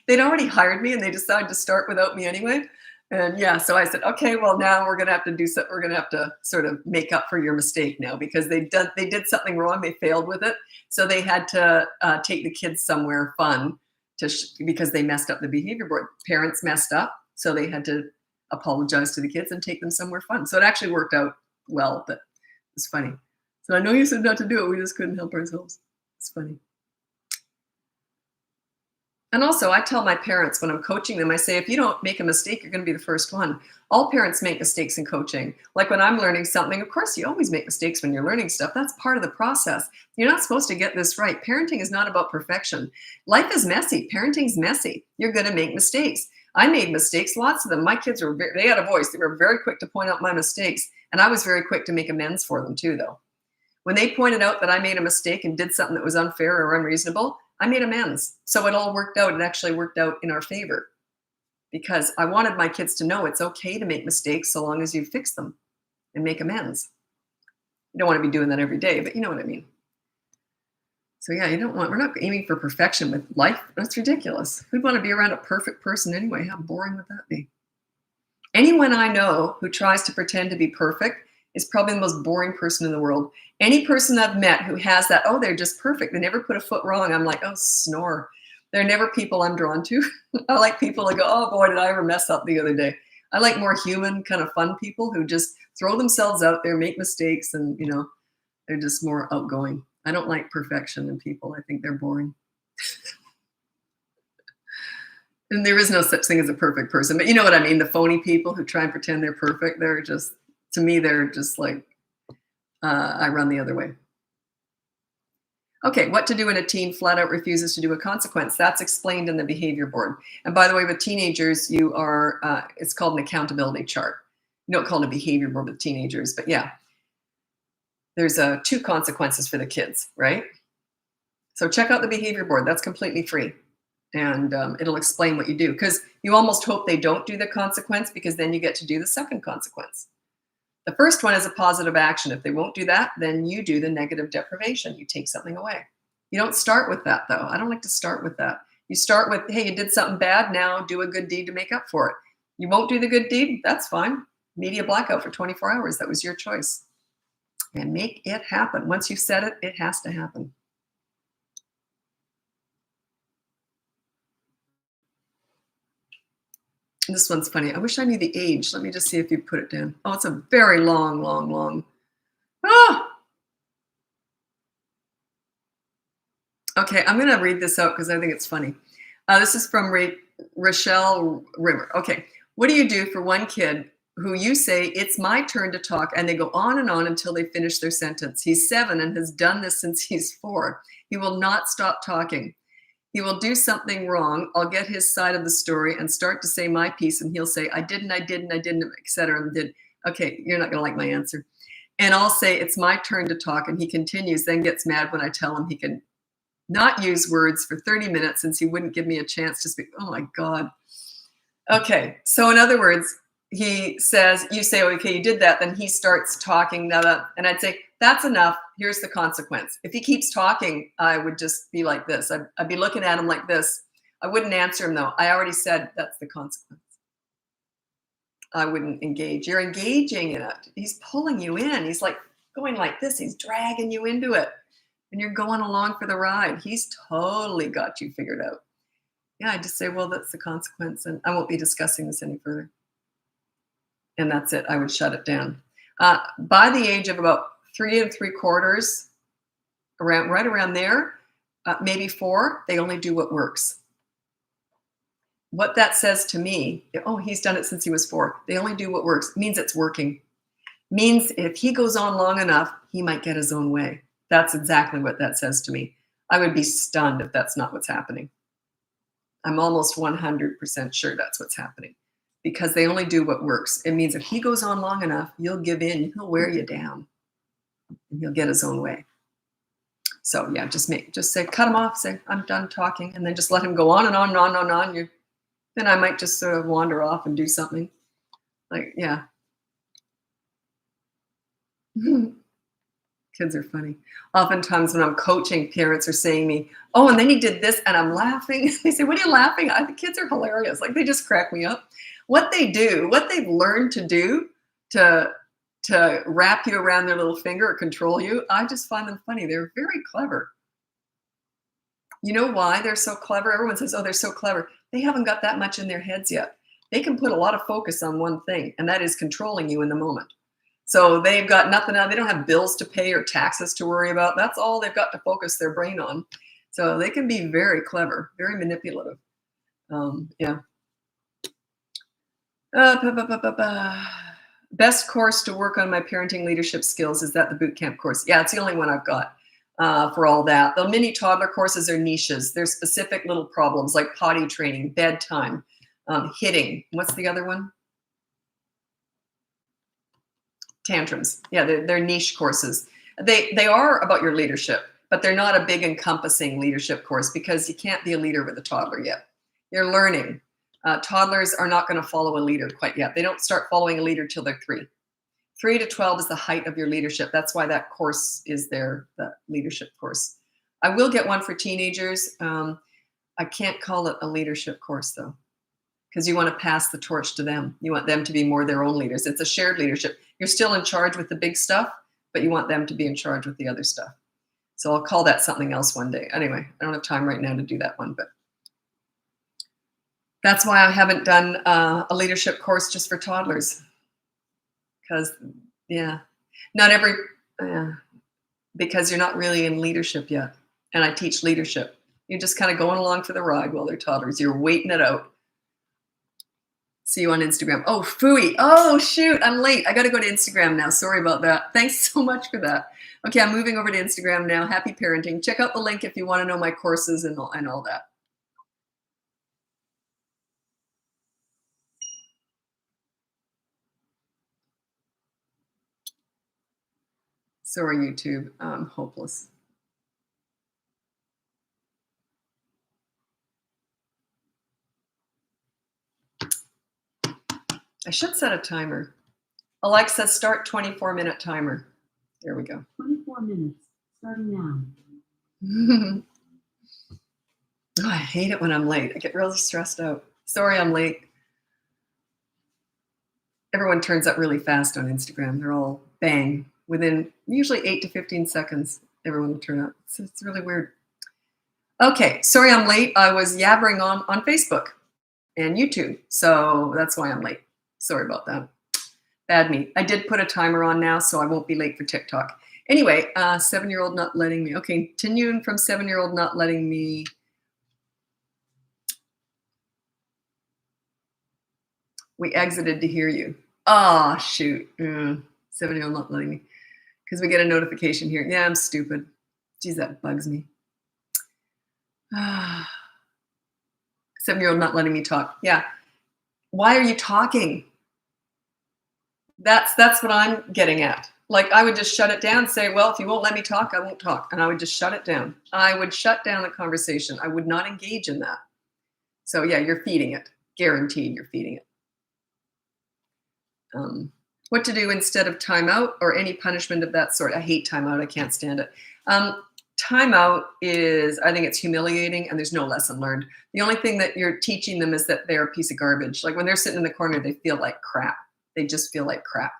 They'd already hired me and they decided to start without me anyway. And yeah, so I said, okay, well now we're going to have to do something. We're going to have to sort of make up for your mistake now, because they did something wrong. They failed with it. So they had to take the kids somewhere fun because they messed up the behavior board. Parents messed up. So they had to apologize to the kids and take them somewhere fun. So it actually worked out well, but it's funny. So I know you said not to do it. We just couldn't help ourselves. It's funny. And also, I tell my parents when I'm coaching them, I say, if you don't make a mistake, you're going to be the first one. All parents make mistakes in coaching. Like when I'm learning something, of course, you always make mistakes when you're learning stuff. That's part of the process. You're not supposed to get this right. Parenting is not about perfection. Life is messy. Parenting's messy. You're going to make mistakes. I made mistakes, lots of them. My kids they had a voice. They were very quick to point out my mistakes. And I was very quick to make amends for them too, though. When they pointed out that I made a mistake and did something that was unfair or unreasonable, I made amends. So it all worked out. It actually worked out in our favor, because I wanted my kids to know it's okay to make mistakes so long as you fix them and make amends. You don't want to be doing that every day, but you know what I mean. So yeah, we're not aiming for perfection with life. That's ridiculous. Who'd want to be around a perfect person anyway? How boring would that be? Anyone I know who tries to pretend to be perfect is probably the most boring person in the world. Any person I've met who has that, oh, they're just perfect. They never put a foot wrong. I'm like, oh, snore. They're never people I'm drawn to. I like people that go, oh boy, did I ever mess up the other day. I like more human, kind of fun people who just throw themselves out there, make mistakes, and they're just more outgoing. I don't like perfection in people. I think they're boring. And there is no such thing as a perfect person, but you know what I mean? The phony people who try and pretend they're perfect, to me, they're just like, I run the other way. Okay, what to do when a teen flat out refuses to do a consequence? That's explained in the behavior board. And by the way, with teenagers, it's called an accountability chart. You don't call it a behavior board with teenagers, but yeah. There's 2 consequences for the kids, right? So check out the behavior board. That's completely free. And it'll explain what you do, because you almost hope they don't do the consequence, because then you get to do the second consequence. The first one is a positive action. If they won't do that, then you do the negative deprivation. You take something away. You don't start with that, though. I don't like to start with that. You start with, hey, you did something bad. Now do a good deed to make up for it. You won't do the good deed. That's fine. Media blackout for 24 hours. That was your choice. And make it happen. Once you've said it, it has to happen. This one's funny. I wish I knew the age. Let me just see if you put it down. Oh, it's a very long. Ah! Okay, I'm going to read this out because I think it's funny. This is from Rochelle Rimmer. Okay, what do you do for one kid who you say, it's my turn to talk, and they go on and on until they finish their sentence? He's 7 and has done this since he's 4. He will not stop talking. He will do something wrong. I'll get his side of the story and start to say my piece, and he'll say, I didn't, etc. And did. Okay, you're not going to like my answer. And I'll say, it's my turn to talk, and he continues, then gets mad when I tell him he can not use words for 30 minutes since he wouldn't give me a chance to speak. Oh my God. Okay, so in other words, he says, you say, okay, you did that, then he starts talking, and I'd say, that's enough. Here's the consequence. If he keeps talking, I would just be like this. I'd be looking at him like this. I wouldn't answer him, though. I already said that's the consequence. I wouldn't engage. You're engaging in it. He's pulling you in. He's like going like this. He's dragging you into it. And you're going along for the ride. He's totally got you figured out. Yeah, I just say, well, that's the consequence, and I won't be discussing this any further. And that's it. I would shut it down. By the age of about 3 3/4, right around there, maybe 4, they only do what works. What that says to me, oh, he's done it since he was 4. They only do what works. Means it's working. Means if he goes on long enough, he might get his own way. That's exactly what that says to me. I would be stunned if that's not what's happening. I'm almost 100% sure that's what's happening, because they only do what works. It means if he goes on long enough, you'll give in, he'll wear you down, and he'll get his own way. So yeah, just say, cut him off, say, I'm done talking, and then just let him go on and on and on and on. Then I might just sort of wander off and do something. Like, yeah. Kids are funny. Oftentimes when I'm coaching, parents are saying to me, oh, and then he did this, and I'm laughing. They say, what are you laughing at? The kids are hilarious. Like, they just crack me up. What they do, what they've learned to do to wrap you around their little finger or control you, I just find them funny. They're very clever. You know why they're so clever? Everyone says, oh, they're so clever. They haven't got that much in their heads yet. They can put a lot of focus on one thing, and that is controlling you in the moment. So they've got nothing else. They don't have bills to pay or taxes to worry about. That's all they've got to focus their brain on. So they can be very clever, very manipulative. Yeah. Best course to work on my parenting leadership skills, is that the boot camp course? Yeah, it's the only one I've got for all that. The mini toddler courses are niches. They're specific little problems like potty training, bedtime, hitting. What's the other one? Tantrums. Yeah, they're niche courses. They are about your leadership, but they're not a big encompassing leadership course, because you can't be a leader with a toddler yet. You're learning. Toddlers are not going to follow a leader quite yet. They don't start following a leader till they're 3. 3 to 12 is the height of your leadership. That's why that course is there, the leadership course. I will get one for teenagers. I can't call it a leadership course though, because you want to pass the torch to them. You want them to be more their own leaders. It's a shared leadership. You're still in charge with the big stuff, but you want them to be in charge with the other stuff. So I'll call that something else one day. Anyway, I don't have time right now to do that one, but that's why I haven't done a leadership course just for toddlers. Because, yeah, not every, because you're not really in leadership yet. And I teach leadership. You're just kind of going along for the ride while they're toddlers. You're waiting it out. See you on Instagram. Oh, phooey. Oh, shoot. I'm late. I got to go to Instagram now. Sorry about that. Thanks so much for that. Okay, I'm moving over to Instagram now. Happy parenting. Check out the link if you want to know my courses and all that. Sorry, YouTube. I'm hopeless. I should set a timer. Alexa, start 24-minute timer. There we go. 24 minutes, starting now. Oh, I hate it when I'm late. I get really stressed out. Sorry I'm late. Everyone turns up really fast on Instagram. They're all bang. Within usually 8 to 15 seconds, everyone will turn up. It's really weird. Okay, sorry I'm late. I was yabbering on Facebook and YouTube, so that's why I'm late. Sorry about that. Bad me. I did put a timer on now, so I won't be late for TikTok. Anyway, 7-year-old not letting me. Okay, continuing from 7-year-old not letting me. We exited to hear you. Oh, shoot. 7-year-old not letting me. Because we get a notification here. Yeah, I'm stupid. Geez, that bugs me. 7-year-old not letting me talk. Yeah. Why are you talking? That's what I'm getting at. Like, I would just shut it down and say, well, if you won't let me talk, I won't talk. And I would just shut it down. I would shut down the conversation. I would not engage in that. So yeah, you're feeding it. Guaranteed you're feeding it. What to do instead of timeout or any punishment of that sort. I hate timeout. I can't stand it. Timeout is, I think it's humiliating and there's no lesson learned. The only thing that you're teaching them is that they're a piece of garbage. Like when they're sitting in the corner, they feel like crap. They just feel like crap.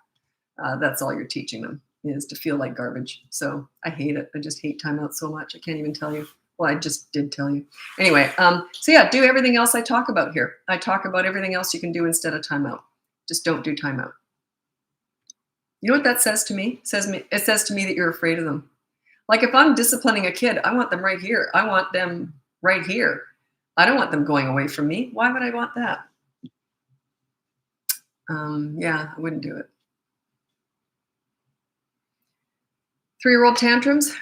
That's all you're teaching them, is to feel like garbage. So I hate it. I just hate timeout so much. I can't even tell you. Well, I just did tell you. Anyway, so yeah, do everything else I talk about here. I talk about everything else you can do instead of timeout. Just don't do timeout. You know what that says to me? It says to me that you're afraid of them. Like if I'm disciplining a kid, I want them right here. I want them right here. I don't want them going away from me. Why would I want that? Yeah, I wouldn't do it. 3-year-old tantrums.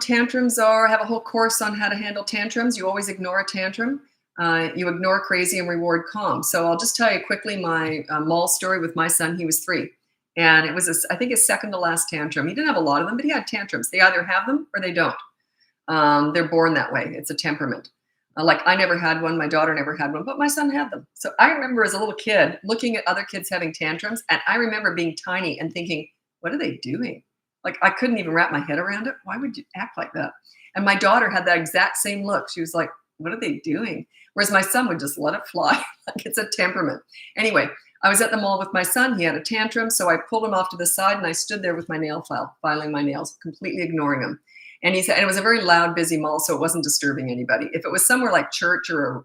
Tantrums have a whole course on how to handle tantrums. You always ignore a tantrum. You ignore crazy and reward calm. So I'll just tell you quickly my mall story with my son. He was 3. And it was, I think, his second to last tantrum. He didn't have a lot of them, but he had tantrums. They either have them or they don't. They're born that way. It's a temperament. Like I never had one. My daughter never had one, but my son had them. So I remember as a little kid looking at other kids having tantrums. And I remember being tiny and thinking, what are they doing? Like I couldn't even wrap my head around it. Why would you act like that? And my daughter had that exact same look. She was like, what are they doing? Whereas my son would just let it fly. Like it's a temperament. Anyway, I was at the mall with my son. He had a tantrum. So I pulled him off to the side and I stood there with my nail file, filing my nails, completely ignoring him. And he said, and it was a very loud, busy mall, so it wasn't disturbing anybody. If it was somewhere like church or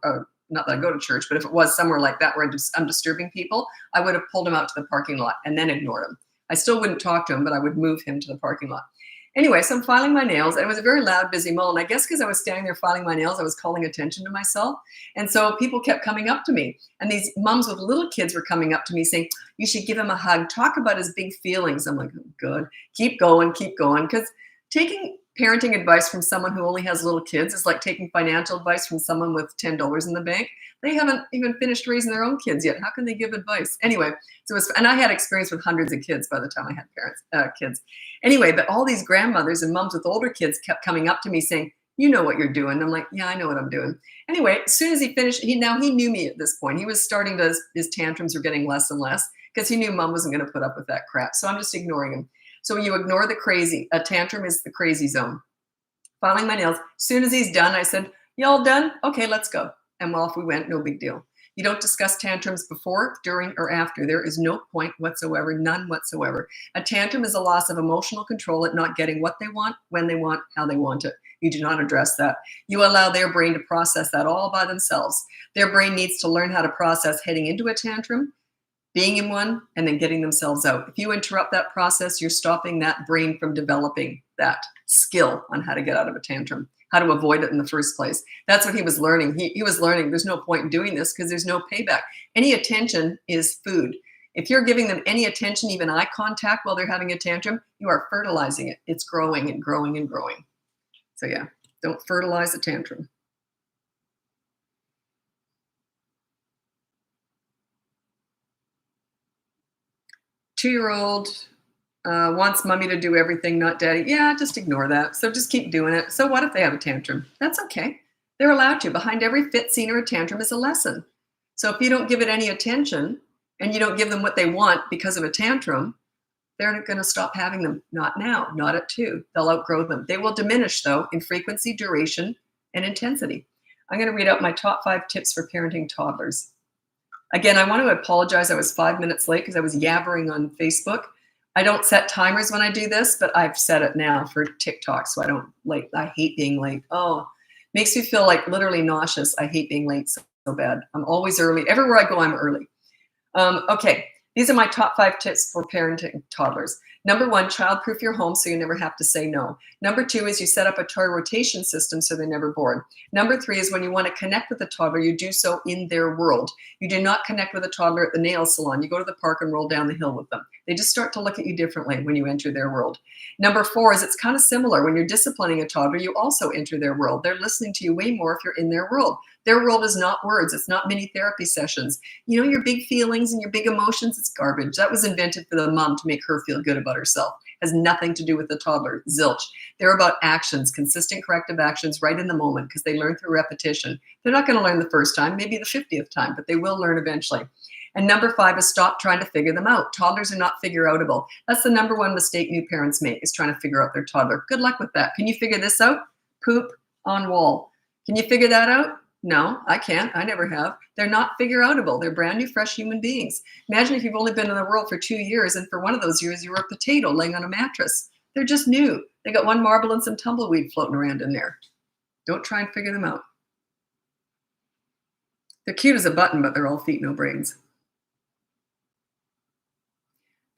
not that I go to church, but if it was somewhere like that where I'm disturbing people, I would have pulled him out to the parking lot and then ignored him. I still wouldn't talk to him, but I would move him to the parking lot. Anyway, so I'm filing my nails. And it was a very loud, busy mall. And I guess because I was standing there filing my nails, I was calling attention to myself. And so people kept coming up to me. And these moms with little kids were coming up to me saying, you should give him a hug. Talk about his big feelings. I'm like, oh, good. Keep going, keep going. Because taking parenting advice from someone who only has little kids is like taking financial advice from someone with $10 in the bank. They haven't even finished raising their own kids yet. How can they give advice? Anyway, so it was, and I had experience with hundreds of kids by the time I had kids. Anyway, but all these grandmothers and moms with older kids kept coming up to me saying, you know what you're doing. I'm like, yeah, I know what I'm doing. Anyway, as soon as he finished, he knew me at this point. He was starting to, his tantrums were getting less and less because he knew mom wasn't going to put up with that crap. So I'm just ignoring him. So you ignore the crazy. A tantrum is the crazy zone. filing my nails. As soon as he's done, I said, "Y'all done? Okay, let's go." And off we went, no big deal. You don't discuss tantrums before, during, or after. There is no point whatsoever, none whatsoever. A tantrum is a loss of emotional control at not getting what they want, when they want, how they want it. You do not address that. You allow their brain to process that all by themselves. Their brain needs to learn how to process heading into a tantrum, being in one, and then getting themselves out. If you interrupt that process, you're stopping that brain from developing that skill on how to get out of a tantrum, how to avoid it in the first place. That's what he was learning. He was learning there's no point in doing this because there's no payback. Any attention is food. If you're giving them any attention, even eye contact while they're having a tantrum, you are fertilizing it. It's growing and growing and growing. So yeah, don't fertilize a tantrum. 2-year-old wants mommy to do everything, not daddy. Yeah, just ignore that. So just keep doing it. So what if they have a tantrum? That's okay. They're allowed to. Behind every fit, scene, or a tantrum is a lesson. So if you don't give it any attention and you don't give them what they want because of a tantrum, they're going to stop having them. Not now, not at 2. They'll outgrow them. They will diminish, though, in frequency, duration, and intensity. I'm going to read out my top 5 tips for parenting toddlers. Again, I want to apologize. I was 5 minutes late because I was yabbering on Facebook. I don't set timers when I do this, but I've set it now for TikTok, so I don't like. I hate being late. Oh, makes me feel like literally nauseous. I hate being late so bad. I'm always early. Everywhere I go, I'm early. Okay, these are my top 5 tips for parenting toddlers. Number 1, childproof your home so you never have to say no. Number 2 is you set up a toy rotation system so they're never bored. Number 3 is when you want to connect with a toddler, you do so in their world. You do not connect with a toddler at the nail salon. You go to the park and roll down the hill with them. They just start to look at you differently when you enter their world. Number 4 is it's kind of similar. When you're disciplining a toddler, you also enter their world. They're listening to you way more if you're in their world. Their world is not words. It's not mini therapy sessions. You know, your big feelings and your big emotions, it's garbage. That was invented for the mom to make her feel good about herself. It has nothing to do with the toddler. Zilch. They're about actions, consistent corrective actions right in the moment because they learn through repetition. They're not going to learn the first time, maybe the 50th time, but they will learn eventually. And number 5 is stop trying to figure them out. Toddlers are not figure-outable. That's the number 1 mistake new parents make, is trying to figure out their toddler. Good luck with that. Can you figure this out? Poop on wall. Can you figure that out? No, I can't. I never have. They're not figure-outable. They're brand new, fresh human beings. Imagine if you've only been in the world for 2 years, and for one of those years, you were a potato laying on a mattress. They're just new. They got 1 marble and some tumbleweed floating around in there. Don't try and figure them out. They're cute as a button, but they're all feet, no brains.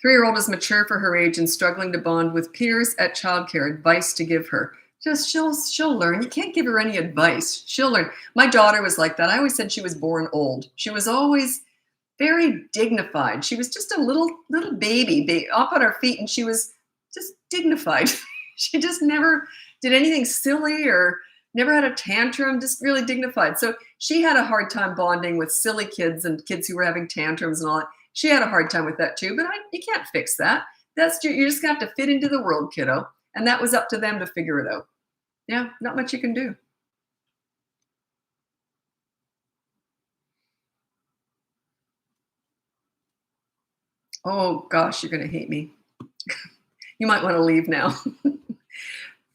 3-year-old is mature for her age and struggling to bond with peers at childcare. Advice to give her. Just she'll learn. You can't give her any advice. She'll learn. My daughter was like that. I always said she was born old. She was always very dignified. She was just a little baby up on her feet, and she was just dignified. She just never did anything silly or never had a tantrum, just really dignified. So she had a hard time bonding with silly kids and kids who were having tantrums and all that. She had a hard time with that too, but you can't fix that. You're just gonna have to fit into the world, kiddo. And that was up to them to figure it out. Yeah, not much you can do. Oh gosh, you're gonna hate me. You might want to leave now.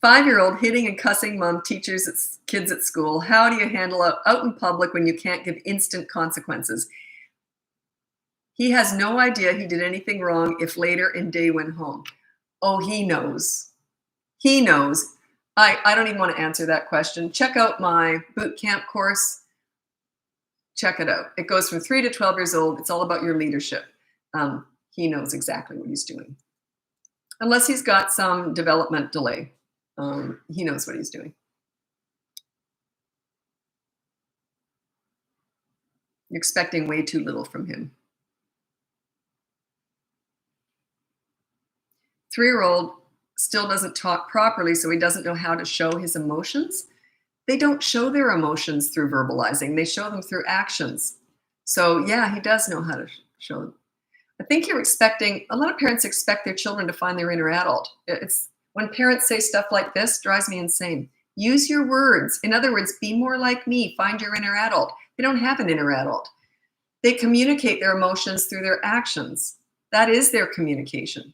5-year-old hitting and cussing mom, teachers, kids at school. How do you handle out in public when you can't give instant consequences? He has no idea he did anything wrong if later in day went home. Oh, he knows. He knows. I don't even want to answer that question. Check out my boot camp course. Check it out. It goes from 3 to 12 years old. It's all about your leadership. He knows exactly what he's doing. Unless he's got some development delay. He knows what he's doing. You're expecting way too little from him. 3-year-old still doesn't talk properly, so he doesn't know how to show his emotions. They don't show their emotions through verbalizing. They show them through actions. So yeah, he does know how to show them. I think you're expecting, a lot of parents expect their children to find their inner adult. It's when parents say stuff like this, drives me insane. Use your words. In other words, be more like me. Find your inner adult. They don't have an inner adult. They communicate their emotions through their actions. That is their communication.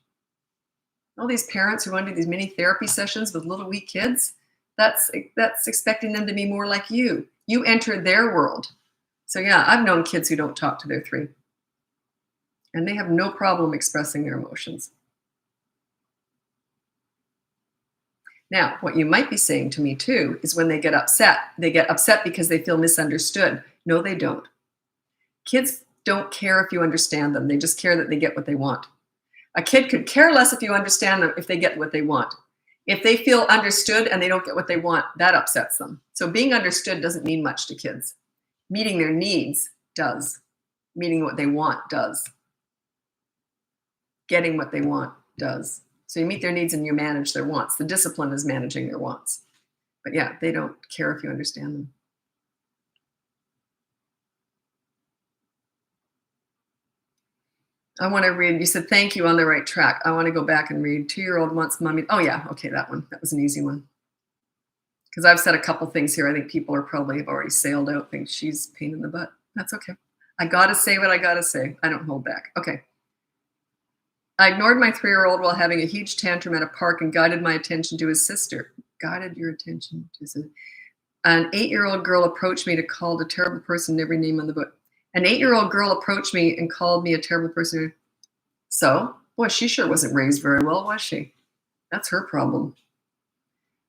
All these parents who want to do these mini therapy sessions with little wee kids, That's expecting them to be more like you. You enter their world. So yeah, I've known kids who don't talk to their 3. And they have no problem expressing their emotions. Now, what you might be saying to me too is when they get upset because they feel misunderstood. No, they don't. Kids don't care if you understand them. They just care that they get what they want. A kid could care less if you understand them if they get what they want. If they feel understood and they don't get what they want, that upsets them. So being understood doesn't mean much to kids. Meeting their needs does. Meeting what they want does. Getting what they want does. So you meet their needs and you manage their wants. The discipline is managing their wants. But yeah, they don't care if you understand them. I want to read, you said, thank you, on the right track. I want to go back and read. 2-year-old wants mommy. Oh yeah, okay, that one. That was an easy one. Because I've said a couple things here. I think people are probably have already sailed out, think she's a pain in the butt. That's okay. I got to say what I got to say. I don't hold back. Okay. I ignored my 3-year-old while having a huge tantrum at a park and guided my attention to his sister. Guided your attention to his sister. An 8-year-old girl approached me to call a terrible person every name on the book. An 8-year-old girl approached me and called me a terrible person. So, boy, she sure wasn't raised very well, was she? That's her problem.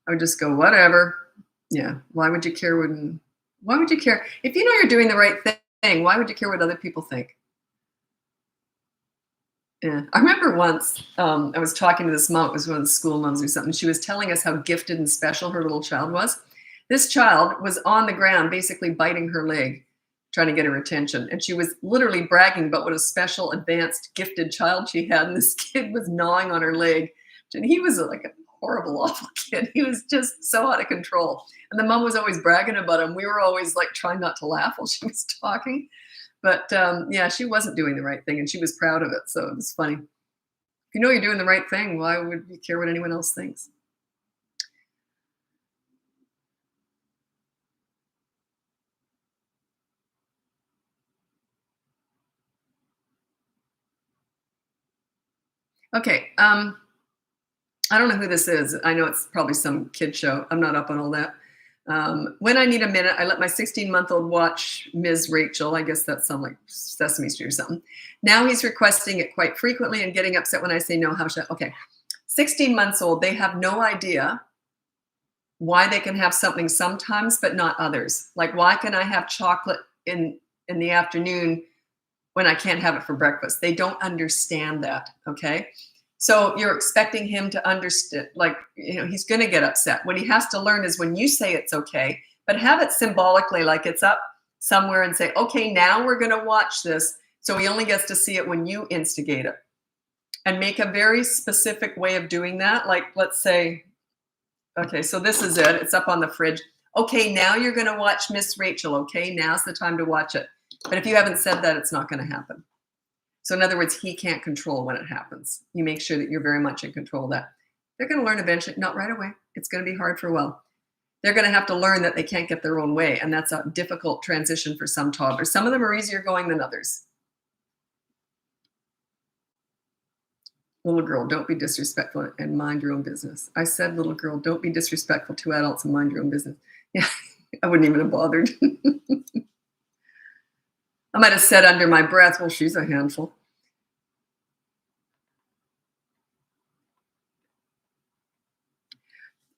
I would just go, whatever. Yeah, why would you care? Why would you care? If you know you're doing the right thing, why would you care what other people think? Yeah, I remember once I was talking to this mom. It was one of the school moms or something. She was telling us how gifted and special her little child was. This child was on the ground, basically biting her leg, trying to get her attention. And she was literally bragging about what a special, advanced, gifted child she had. And this kid was gnawing on her leg. And he was like a horrible, awful kid. He was just so out of control. And the mom was always bragging about him. We were always like trying not to laugh while she was talking. But yeah, she wasn't doing the right thing and she was proud of it. So it was funny. If you know you're doing the right thing, why would you care what anyone else thinks? Okay. I don't know who this is. I know it's probably some kid show. I'm not up on all that. When I need a minute, I let my 16-month-old watch Ms. Rachel. I guess that sounds like Sesame Street or something. Now he's requesting it quite frequently and getting upset when I say no. How should I? Okay. 16 months old, they have no idea why they can have something sometimes, but not others. Like, why can I have chocolate in the afternoon when I can't have it for breakfast? They don't understand that, okay? So you're expecting him to understand, like, he's going to get upset. What he has to learn is when you say it's okay, but have it symbolically, like it's up somewhere and say, okay, now we're going to watch this. So he only gets to see it when you instigate it. And make a very specific way of doing that. Like, let's say, okay, so this is it. It's up on the fridge. Okay, now you're going to watch Miss Rachel. Okay, now's the time to watch it. But if you haven't said that, it's not going to happen. So in other words, he can't control when it happens. You make sure that you're very much in control of that. They're going to learn eventually, not right away. It's going to be hard for a while. They're going to have to learn that they can't get their own way. And that's a difficult transition for some toddlers. Some of them are easier going than others. Little girl, don't be disrespectful and mind your own business. I said, little girl, don't be disrespectful to adults and mind your own business. Yeah, I wouldn't even have bothered. I might have said under my breath, well, she's a handful.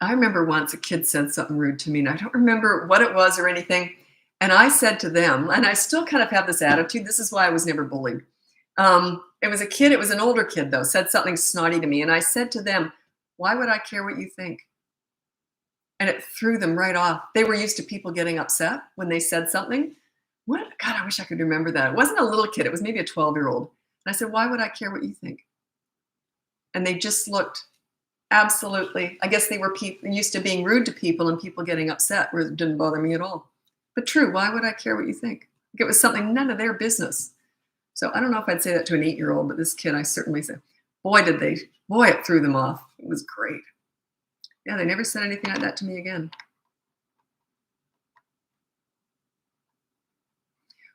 I remember once a kid said something rude to me, and I don't remember what it was or anything. And I said to them, and I still kind of have this attitude, this is why I was never bullied. It was a kid, it was an older kid though, said something snotty to me. And I said to them, why would I care what you think? And it threw them right off. They were used to people getting upset when they said something. What? God, I wish I could remember that. It wasn't a little kid, it was maybe a 12-year-old. And I said, why would I care what you think? And they just looked absolutely, I guess they were used to being rude to people and people getting upset, where it didn't bother me at all. But true, why would I care what you think? It was something none of their business. So I don't know if I'd say that to an 8-year-old, but this kid, I certainly said, boy, it threw them off. It was great. Yeah, they never said anything like that to me again.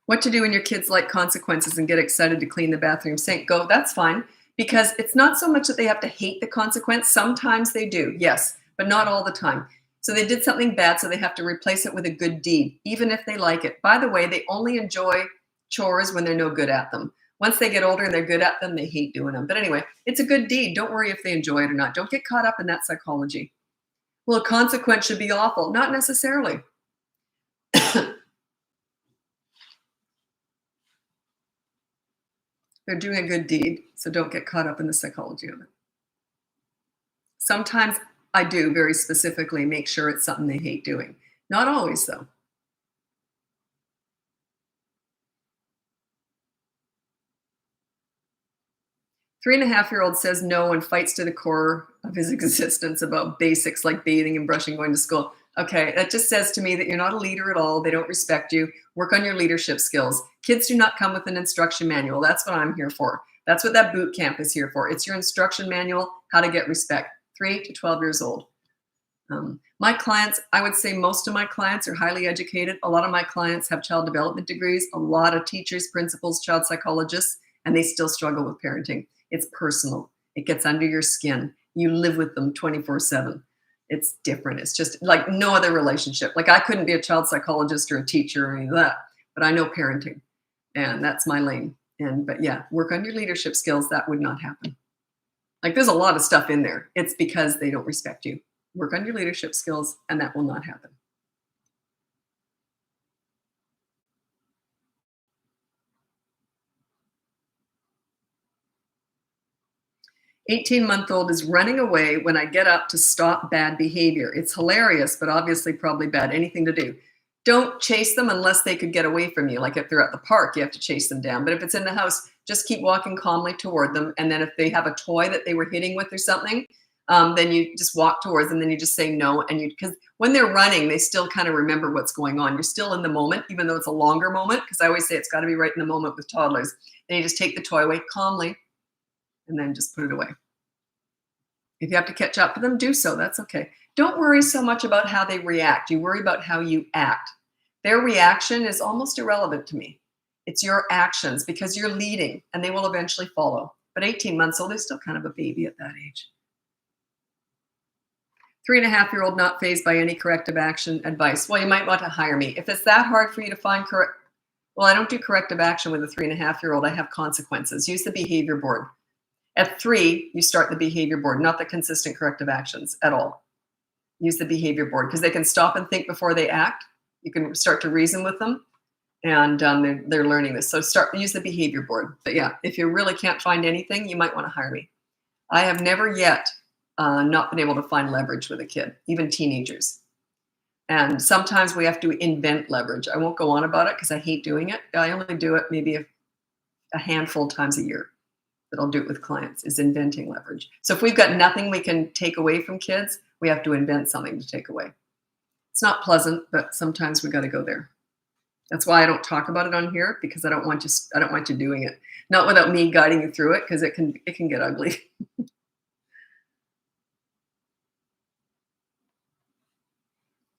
What to do when your kids like consequences and get excited to clean the bathroom sink? Go, that's fine. Because it's not so much that they have to hate the consequence. Sometimes they do, yes, but not all the time. So they did something bad, so they have to replace it with a good deed, even if they like it. By the way, they only enjoy chores when they're no good at them. Once they get older and they're good at them, they hate doing them. But anyway, it's a good deed. Don't worry if they enjoy it or not. Don't get caught up in that psychology. Well, a consequence should be awful. Not necessarily. They're doing a good deed, so don't get caught up in the psychology of it. Sometimes I do very specifically make sure it's something they hate doing. Not always, though. 3.5-year-old says no and fights to the core of his existence about basics like bathing and brushing, going to school. Okay, that just says to me that you're not a leader at all. They don't respect you. Work on your leadership skills. Kids do not come with an instruction manual. That's what I'm here for. That's what that boot camp is here for. It's your instruction manual, how to get respect. 3 to 12 years old. My clients, I would say most of my clients are highly educated. A lot of my clients have child development degrees, a lot of teachers, principals, child psychologists, and they still struggle with parenting. It's personal. It gets under your skin. You live with them 24/7. It's different. It's just like no other relationship. Like I couldn't be a child psychologist or a teacher or any of that, but I know parenting and that's my lane. But yeah, work on your leadership skills. That would not happen. Like there's a lot of stuff in there. It's because they don't respect you. Work on your leadership skills and that will not happen. 18-month-old is running away when I get up to stop bad behavior. It's hilarious, but obviously probably bad. Anything to do. Don't chase them unless they could get away from you. Like if they're at the park, you have to chase them down. But if it's in the house, just keep walking calmly toward them. And then if they have a toy that they were hitting with or something, then you just walk towards and then you just say no. And because when they're running, they still kind of remember what's going on. You're still in the moment, even though it's a longer moment. Because I always say it's got to be right in the moment with toddlers. Then you just take the toy away calmly and then just put it away. If you have to catch up with them, do so. That's okay. Don't worry so much about how they react. You worry about how you act. Their reaction is almost irrelevant to me. It's your actions because you're leading and they will eventually follow. But 18 months old, they're still kind of a baby at that age. 3.5-year-old not fazed by any corrective action advice. Well, you might want to hire me. If it's that hard for you to find well, I don't do corrective action with a 3.5-year-old. I have consequences. Use the behavior board. At 3, you start the behavior board, not the consistent corrective actions at all. Use the behavior board because they can stop and think before they act. You can start to reason with them, and they're learning this. So use the behavior board. But yeah, if you really can't find anything, you might want to hire me. I have never yet not been able to find leverage with a kid, even teenagers. And sometimes we have to invent leverage. I won't go on about it because I hate doing it. I only do it maybe a handful of times a year. That I'll do it with clients is inventing leverage. So if we've got nothing we can take away from kids, we have to invent something to take away. It's not pleasant, but sometimes we got to go there. That's why I don't talk about it on here because I don't want you doing it. Not without me guiding you through it because it can get ugly.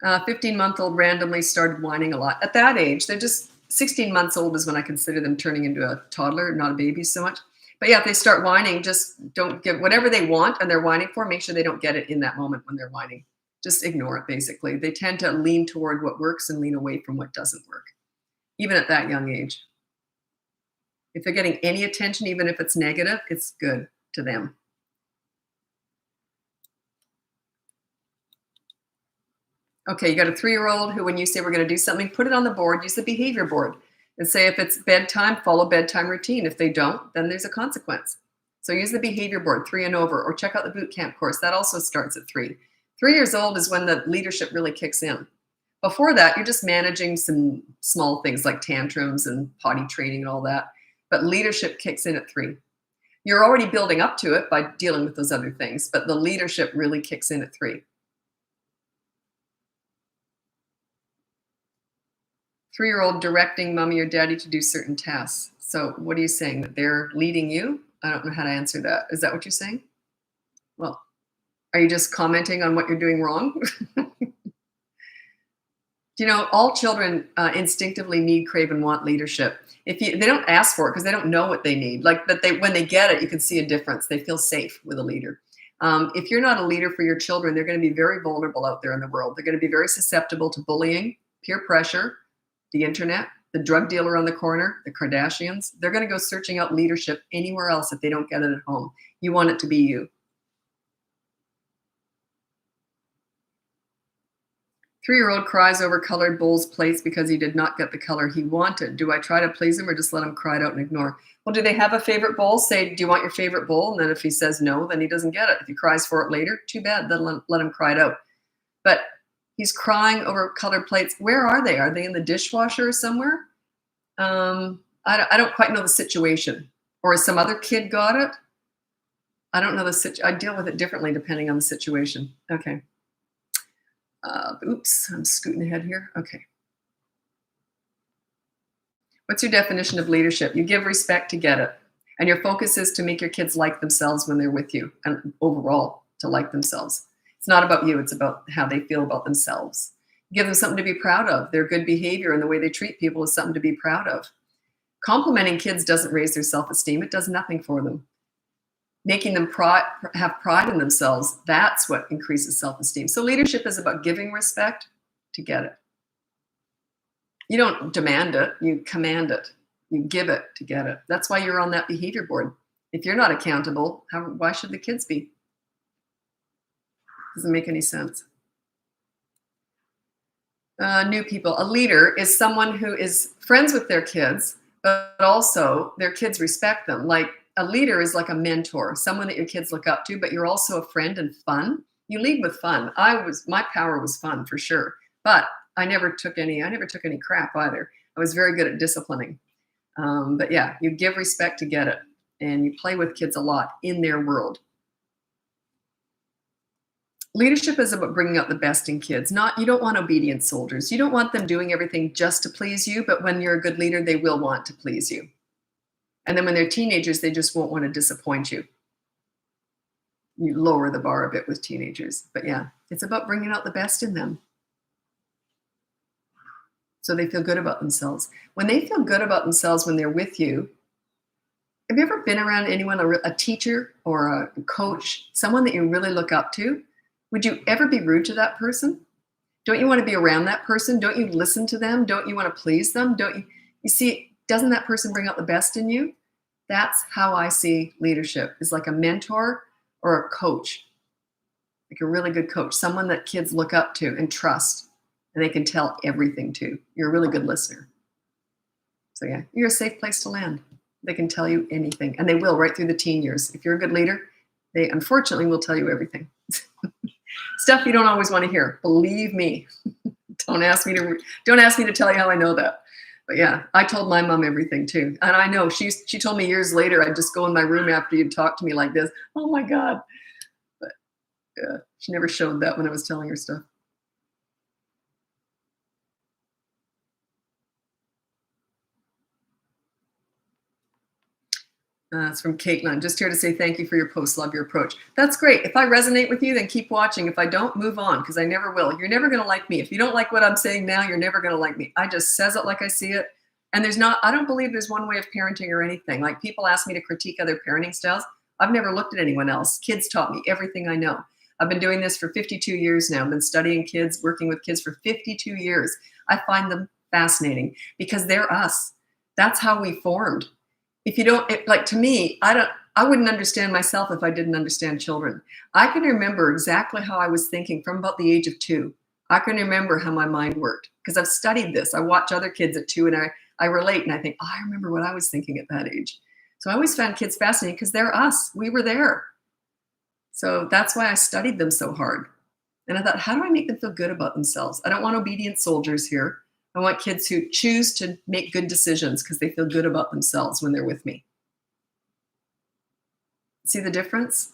15-month-old randomly started whining a lot. At that age, they're just 16 months old is when I consider them turning into a toddler, not a baby so much. But yeah, if they start whining, just don't give whatever they want and they're whining for, make sure they don't get it in that moment when they're whining. Just ignore it, basically. They tend to lean toward what works and lean away from what doesn't work, even at that young age. If they're getting any attention, even if it's negative, it's good to them. Okay, you got a 3-year-old who, when you say we're going to do something, put it on the board, use the behavior board. And say if it's bedtime, follow bedtime routine. If they don't, then there's a consequence. So use the behavior board, 3 and over, or check out the boot camp course. That also starts at 3. 3 years old is when the leadership really kicks in. Before that, you're just managing some small things like tantrums and potty training and all that. But leadership kicks in at 3. You're already building up to it by dealing with those other things, but the leadership really kicks in at 3. 3-year-old directing mommy or daddy to do certain tasks. So what are you saying? That they're leading you? I don't know how to answer that. Is that what you're saying? Well, are you just commenting on what you're doing wrong? All children instinctively need, crave, and want leadership. They don't ask for it because they don't know what they need. But when they get it, you can see a difference. They feel safe with a leader. If you're not a leader for your children, they're going to be very vulnerable out there in the world. They're going to be very susceptible to bullying, peer pressure, the internet, the drug dealer on the corner, the Kardashians. They're going to go searching out leadership anywhere else if they don't get it at home. You want it to be you. 3-year-old cries over colored bowls plates because he did not get the color he wanted. Do I try to please him or just let him cry it out and ignore? Well, do they have a favorite bowl? Say, do you want your favorite bowl? And then if he says no, then he doesn't get it. If he cries for it later, too bad, then let him cry it out. But he's crying over colored plates. Where are they? Are they in the dishwasher or somewhere? I don't quite know the situation. Or has some other kid got it? I don't know the situation. I deal with it differently depending on the situation. Okay. Oops, I'm scooting ahead here. Okay. What's your definition of leadership? You give respect to get it. And your focus is to make your kids like themselves when they're with you and overall to like themselves. It's not about you. It's about how they feel about themselves. Give them something to be proud of. Their good behavior and the way they treat people is something to be proud of. Complimenting kids doesn't raise their self-esteem. It does nothing for them. Making them have pride in themselves, that's what increases self-esteem. So leadership is about giving respect to get it. You don't demand it, you command it. You give it to get it. That's why you're on that behavior board. If you're not accountable, why should the kids be? Doesn't make any sense. New people. A leader is someone who is friends with their kids, but also their kids respect them. Like a leader is like a mentor, someone that your kids look up to, but you're also a friend and fun. You lead with fun. My power was fun for sure, but I never took any crap either. I was very good at disciplining. But yeah, you give respect to get it, and you play with kids a lot in their world. Leadership is about bringing out the best in kids. You don't want obedient soldiers. You don't want them doing everything just to please you, but when you're a good leader, they will want to please you. And then when they're teenagers, they just won't want to disappoint you. You lower the bar a bit with teenagers. But yeah, it's about bringing out the best in them so they feel good about themselves. When they feel good about themselves when they're with you, have you ever been around anyone, a teacher or a coach, someone that you really look up to? Would you ever be rude to that person? Don't you want to be around that person? Don't you listen to them? Don't you want to please them? You see, doesn't that person bring out the best in you? That's how I see leadership, is like a mentor or a coach, like a really good coach, someone that kids look up to and trust, and they can tell everything to. You're a really good listener. So yeah, you're a safe place to land. They can tell you anything, and they will right through the teen years. If you're a good leader, they unfortunately will tell you everything. Stuff you don't always want to hear. Believe me. Don't ask me to tell you how I know that. But yeah, I told my mom everything too. And I know she told me years later, I'd just go in my room after you'd talk to me like this. Oh my God. But yeah, she never showed that when I was telling her stuff. It's from Caitlin. Just here to say thank you for your post. Love your approach. That's great. If I resonate with you, then keep watching. If I don't, move on, because I never will. You're never going to like me. If you don't like what I'm saying now, you're never going to like me. I just says it like I see it. And I don't believe there's one way of parenting or anything. Like people ask me to critique other parenting styles. I've never looked at anyone else. Kids taught me everything I know. I've been doing this for 52 years now. I've been studying kids, working with kids for 52 years. I find them fascinating because they're us. That's how we formed. If you don't, to me, I wouldn't understand myself if I didn't understand children. I can remember exactly how I was thinking from about the age of 2. I can remember how my mind worked because I've studied this. I watch other kids at 2 and I relate and I think, I remember what I was thinking at that age. So I always found kids fascinating because they're us. We were there. So that's why I studied them so hard. And I thought, how do I make them feel good about themselves? I don't want obedient soldiers here. I want kids who choose to make good decisions because they feel good about themselves when they're with me. See the difference?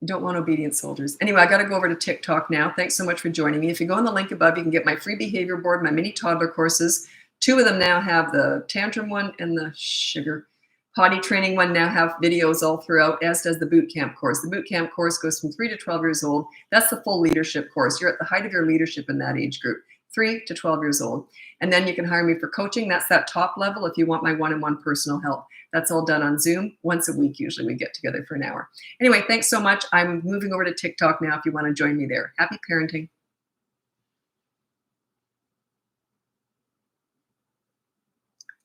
You don't want obedient soldiers. Anyway, I got to go over to TikTok now. Thanks so much for joining me. If you go on the link above, you can get my free behavior board, my mini toddler courses. 2 of them now have the tantrum one and the sugar. Potty training one now have videos all throughout, as does the boot camp course. The boot camp course goes from 3 to 12 years old. That's the full leadership course. You're at the height of your leadership in that age group, 3 to 12 years old. And then you can hire me for coaching. That's that top level if you want my one-on-one personal help. That's all done on Zoom. Once a week, usually we get together for an hour. Anyway, thanks so much. I'm moving over to TikTok now if you want to join me there. Happy parenting.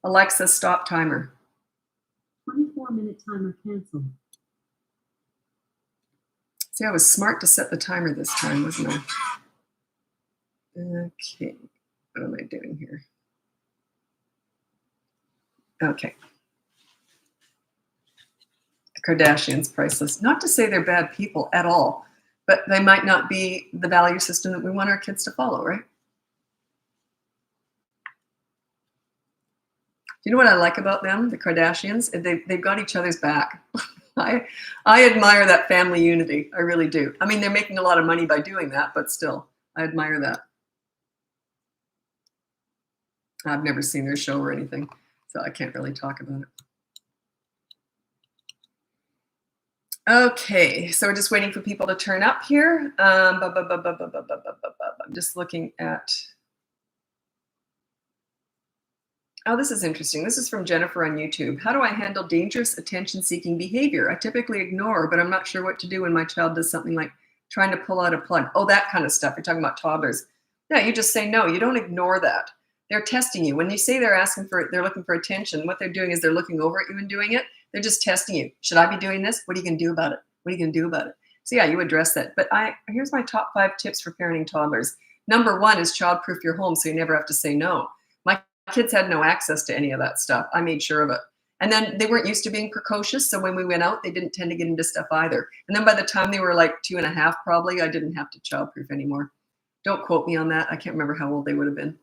Alexa, stop timer. 24-minute timer canceled. See, I was smart to set the timer this time, wasn't I? Okay, what am I doing here? Okay. The Kardashians, priceless. Not to say they're bad people at all, but they might not be the value system that we want our kids to follow, right? You know what I like about them, the Kardashians? They've got each other's back. I admire that family unity. I really do. I mean, they're making a lot of money by doing that, but still, I admire that. I've never seen their show or anything, so I can't really talk about it. Okay, so we're just waiting for people to turn up here. I'm just looking at... Oh, this is interesting. This is from Jennifer on YouTube. How do I handle dangerous attention-seeking behavior? I typically ignore, but I'm not sure what to do when my child does something like trying to pull out a plug. Oh, that kind of stuff. You're talking about toddlers. Yeah, you just say no. You don't ignore that. They're testing you. When you say they're looking for attention, what they're doing is they're looking over at you and doing it. They're just testing you. Should I be doing this? What are you going to do about it? What are you going to do about it? So yeah, you address that. But here's my top 5 tips for parenting toddlers. Number 1 is child-proof your home so you never have to say no. My kids had no access to any of that stuff. I made sure of it. And then they weren't used to being precocious. So when we went out, they didn't tend to get into stuff either. And then by the time they were like 2.5, probably, I didn't have to childproof anymore. Don't quote me on that. I can't remember how old they would have been.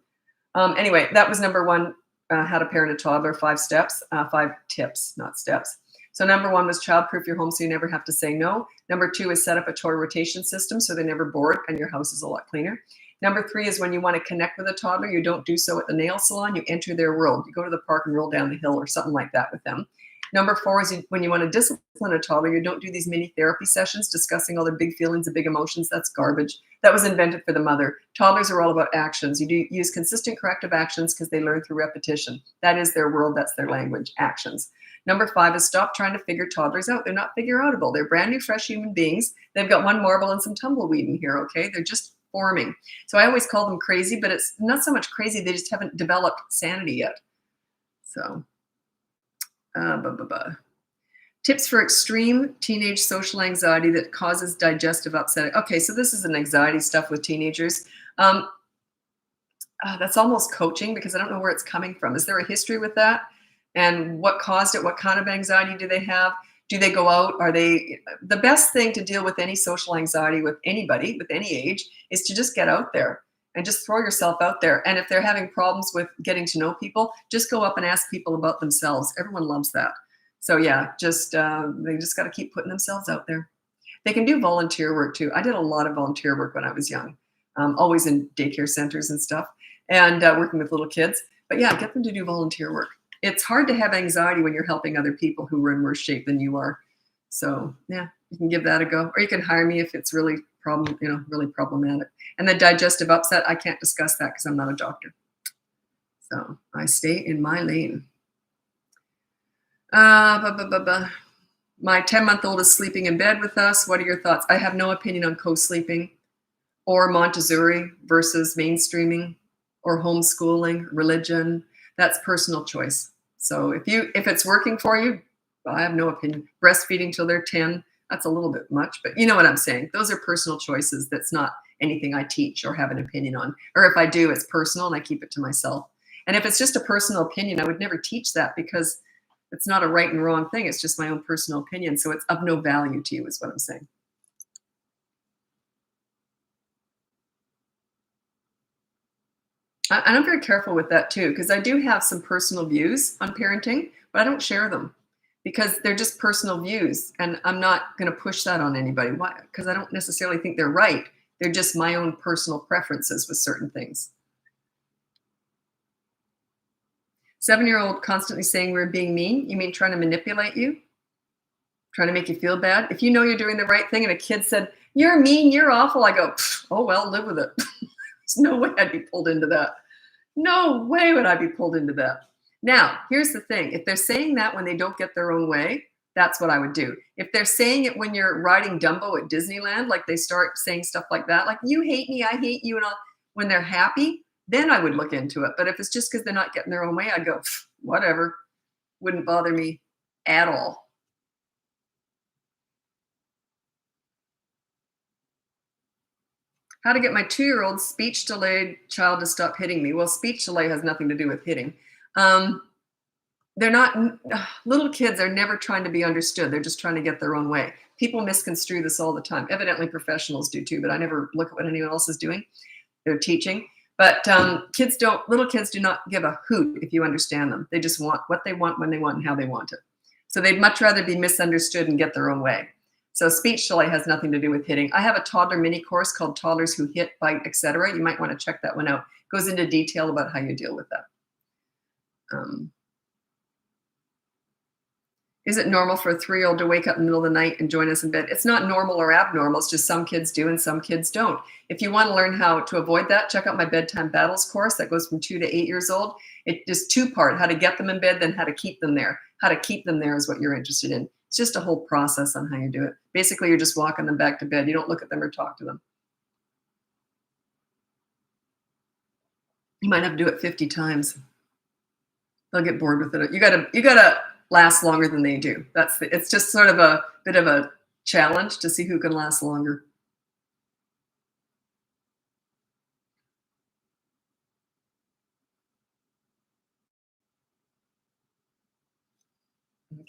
Anyway, that was number 1, how to parent a toddler, 5 steps, 5 tips, not steps. So number 1 was childproof your home so you never have to say no. Number 2 is set up a toy rotation system so they're never bored and your house is a lot cleaner. Number 3 is when you want to connect with a toddler, you don't do so at the nail salon, you enter their world. You go to the park and roll down the hill or something like that with them. Number 4 is when you want to discipline a toddler, you don't do these mini therapy sessions discussing all their big feelings and big emotions. That's garbage. That was invented for the mother. Toddlers are all about actions. You use consistent corrective actions because they learn through repetition. That is their world. That's their language, actions. Number 5 is stop trying to figure toddlers out. They're not figure-outable. They're brand new, fresh human beings. They've got 1 marble and some tumbleweed in here, okay? They're just forming. So I always call them crazy, but it's not so much crazy. They just haven't developed sanity yet. So, tips for extreme teenage social anxiety that causes digestive upset. Okay, so this is an anxiety stuff with teenagers. That's almost coaching because I don't know where it's coming from. Is there a history with that? And what caused it? What kind of anxiety do they have? Do they go out? The best thing to deal with any social anxiety with anybody, with any age, is to just get out there and just throw yourself out there. And if they're having problems with getting to know people, just go up and ask people about themselves. Everyone loves that. So yeah, they just got to keep putting themselves out there. They can do volunteer work too. I did a lot of volunteer work when I was young, always in daycare centers and stuff, and working with little kids. But yeah, get them to do volunteer work. It's hard to have anxiety when you're helping other people who are in worse shape than you are. So yeah, you can give that a go, or you can hire me if it's really problematic. And the digestive upset, I can't discuss that because I'm not a doctor. So I stay in my lane. My 10-month-old is sleeping in bed with us. What are your thoughts? I have no opinion on co-sleeping or Montessori versus mainstreaming or homeschooling, religion. That's personal choice. So if it's working for you, well, I have no opinion. Breastfeeding till they're 10, that's a little bit much, but you know what I'm saying. Those are personal choices. That's not anything I teach or have an opinion on. Or if I do, it's personal and I keep it to myself. And if it's just a personal opinion, I would never teach that because it's not a right and wrong thing. It's just my own personal opinion. So it's of no value to you is what I'm saying. And I'm very careful with that too, because I do have some personal views on parenting, but I don't share them because they're just personal views. And I'm not going to push that on anybody. Why? Because I don't necessarily think they're right. They're just my own personal preferences with certain things. 7-year-old constantly saying we're being mean. You mean trying to manipulate you? Trying to make you feel bad? If you know you're doing the right thing and a kid said, you're mean, you're awful, I go, oh, well, live with it. There's no way I'd be pulled into that. No way would I be pulled into that. Now, here's the thing. If they're saying that when they don't get their own way, that's what I would do. If they're saying it when you're riding Dumbo at Disneyland, like they start saying stuff like that, like you hate me, I hate you, and all, when they're happy, then I would look into it. But if it's just because they're not getting their own way, I'd go, whatever. Wouldn't bother me at all. How to get my 2-year-old speech delayed child to stop hitting me. Well, speech delay has nothing to do with hitting. They're not, little kids are never trying to be understood. They're just trying to get their own way. People misconstrue this all the time. Evidently professionals do too, but I never look at what anyone else is doing. They're teaching. But little kids do not give a hoot if you understand them. They just want what they want, when they want, and how they want it. So they'd much rather be misunderstood and get their own way. So speech delay has nothing to do with hitting. I have a toddler mini course called Toddlers Who Hit, Bite, Etc. You might want to check that one out. It goes into detail about how you deal with that. Is it normal for a 3-year-old to wake up in the middle of the night and join us in bed? It's not normal or abnormal. It's just some kids do and some kids don't. If you want to learn how to avoid that, check out my Bedtime Battles course that goes from 2 to 8 years old. It is 2-part, how to get them in bed, then how to keep them there. How to keep them there is what you're interested in. It's just a whole process on how you do it. Basically, you're just walking them back to bed. You don't look at them or talk to them. You might have to do it 50 times. They'll get bored with it. You gotta last longer than they do. It's just sort of a bit of a challenge to see who can last longer.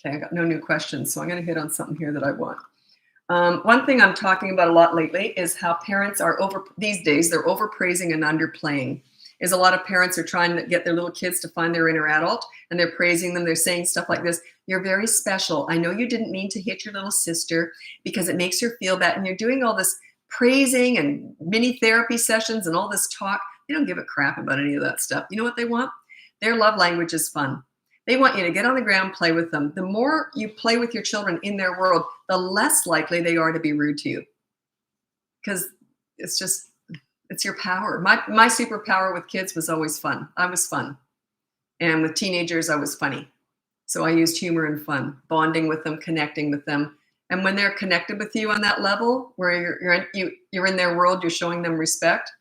Okay, I got no new questions, so I'm going to hit on something here that I want. One thing I'm talking about a lot lately is how parents are these days, they're overpraising and underplaying. Is a lot of parents are trying to get their little kids to find their inner adult, and they're praising them. They're saying stuff like this: you're very special. I know you didn't mean to hit your little sister because it makes her feel bad. And you're doing all this praising and mini therapy sessions and all this talk. They don't give a crap about any of that stuff. You know what they want? Their love language is fun. They want you to get on the ground, play with them. The more you play with your children in their world, the less likely they are to be rude to you. Because it's your power. My superpower with kids was always fun. I was fun. And with teenagers, I was funny. So I used humor and fun, bonding with them, connecting with them. And when they're connected with you on that level, where you're in their world, you're showing them respect,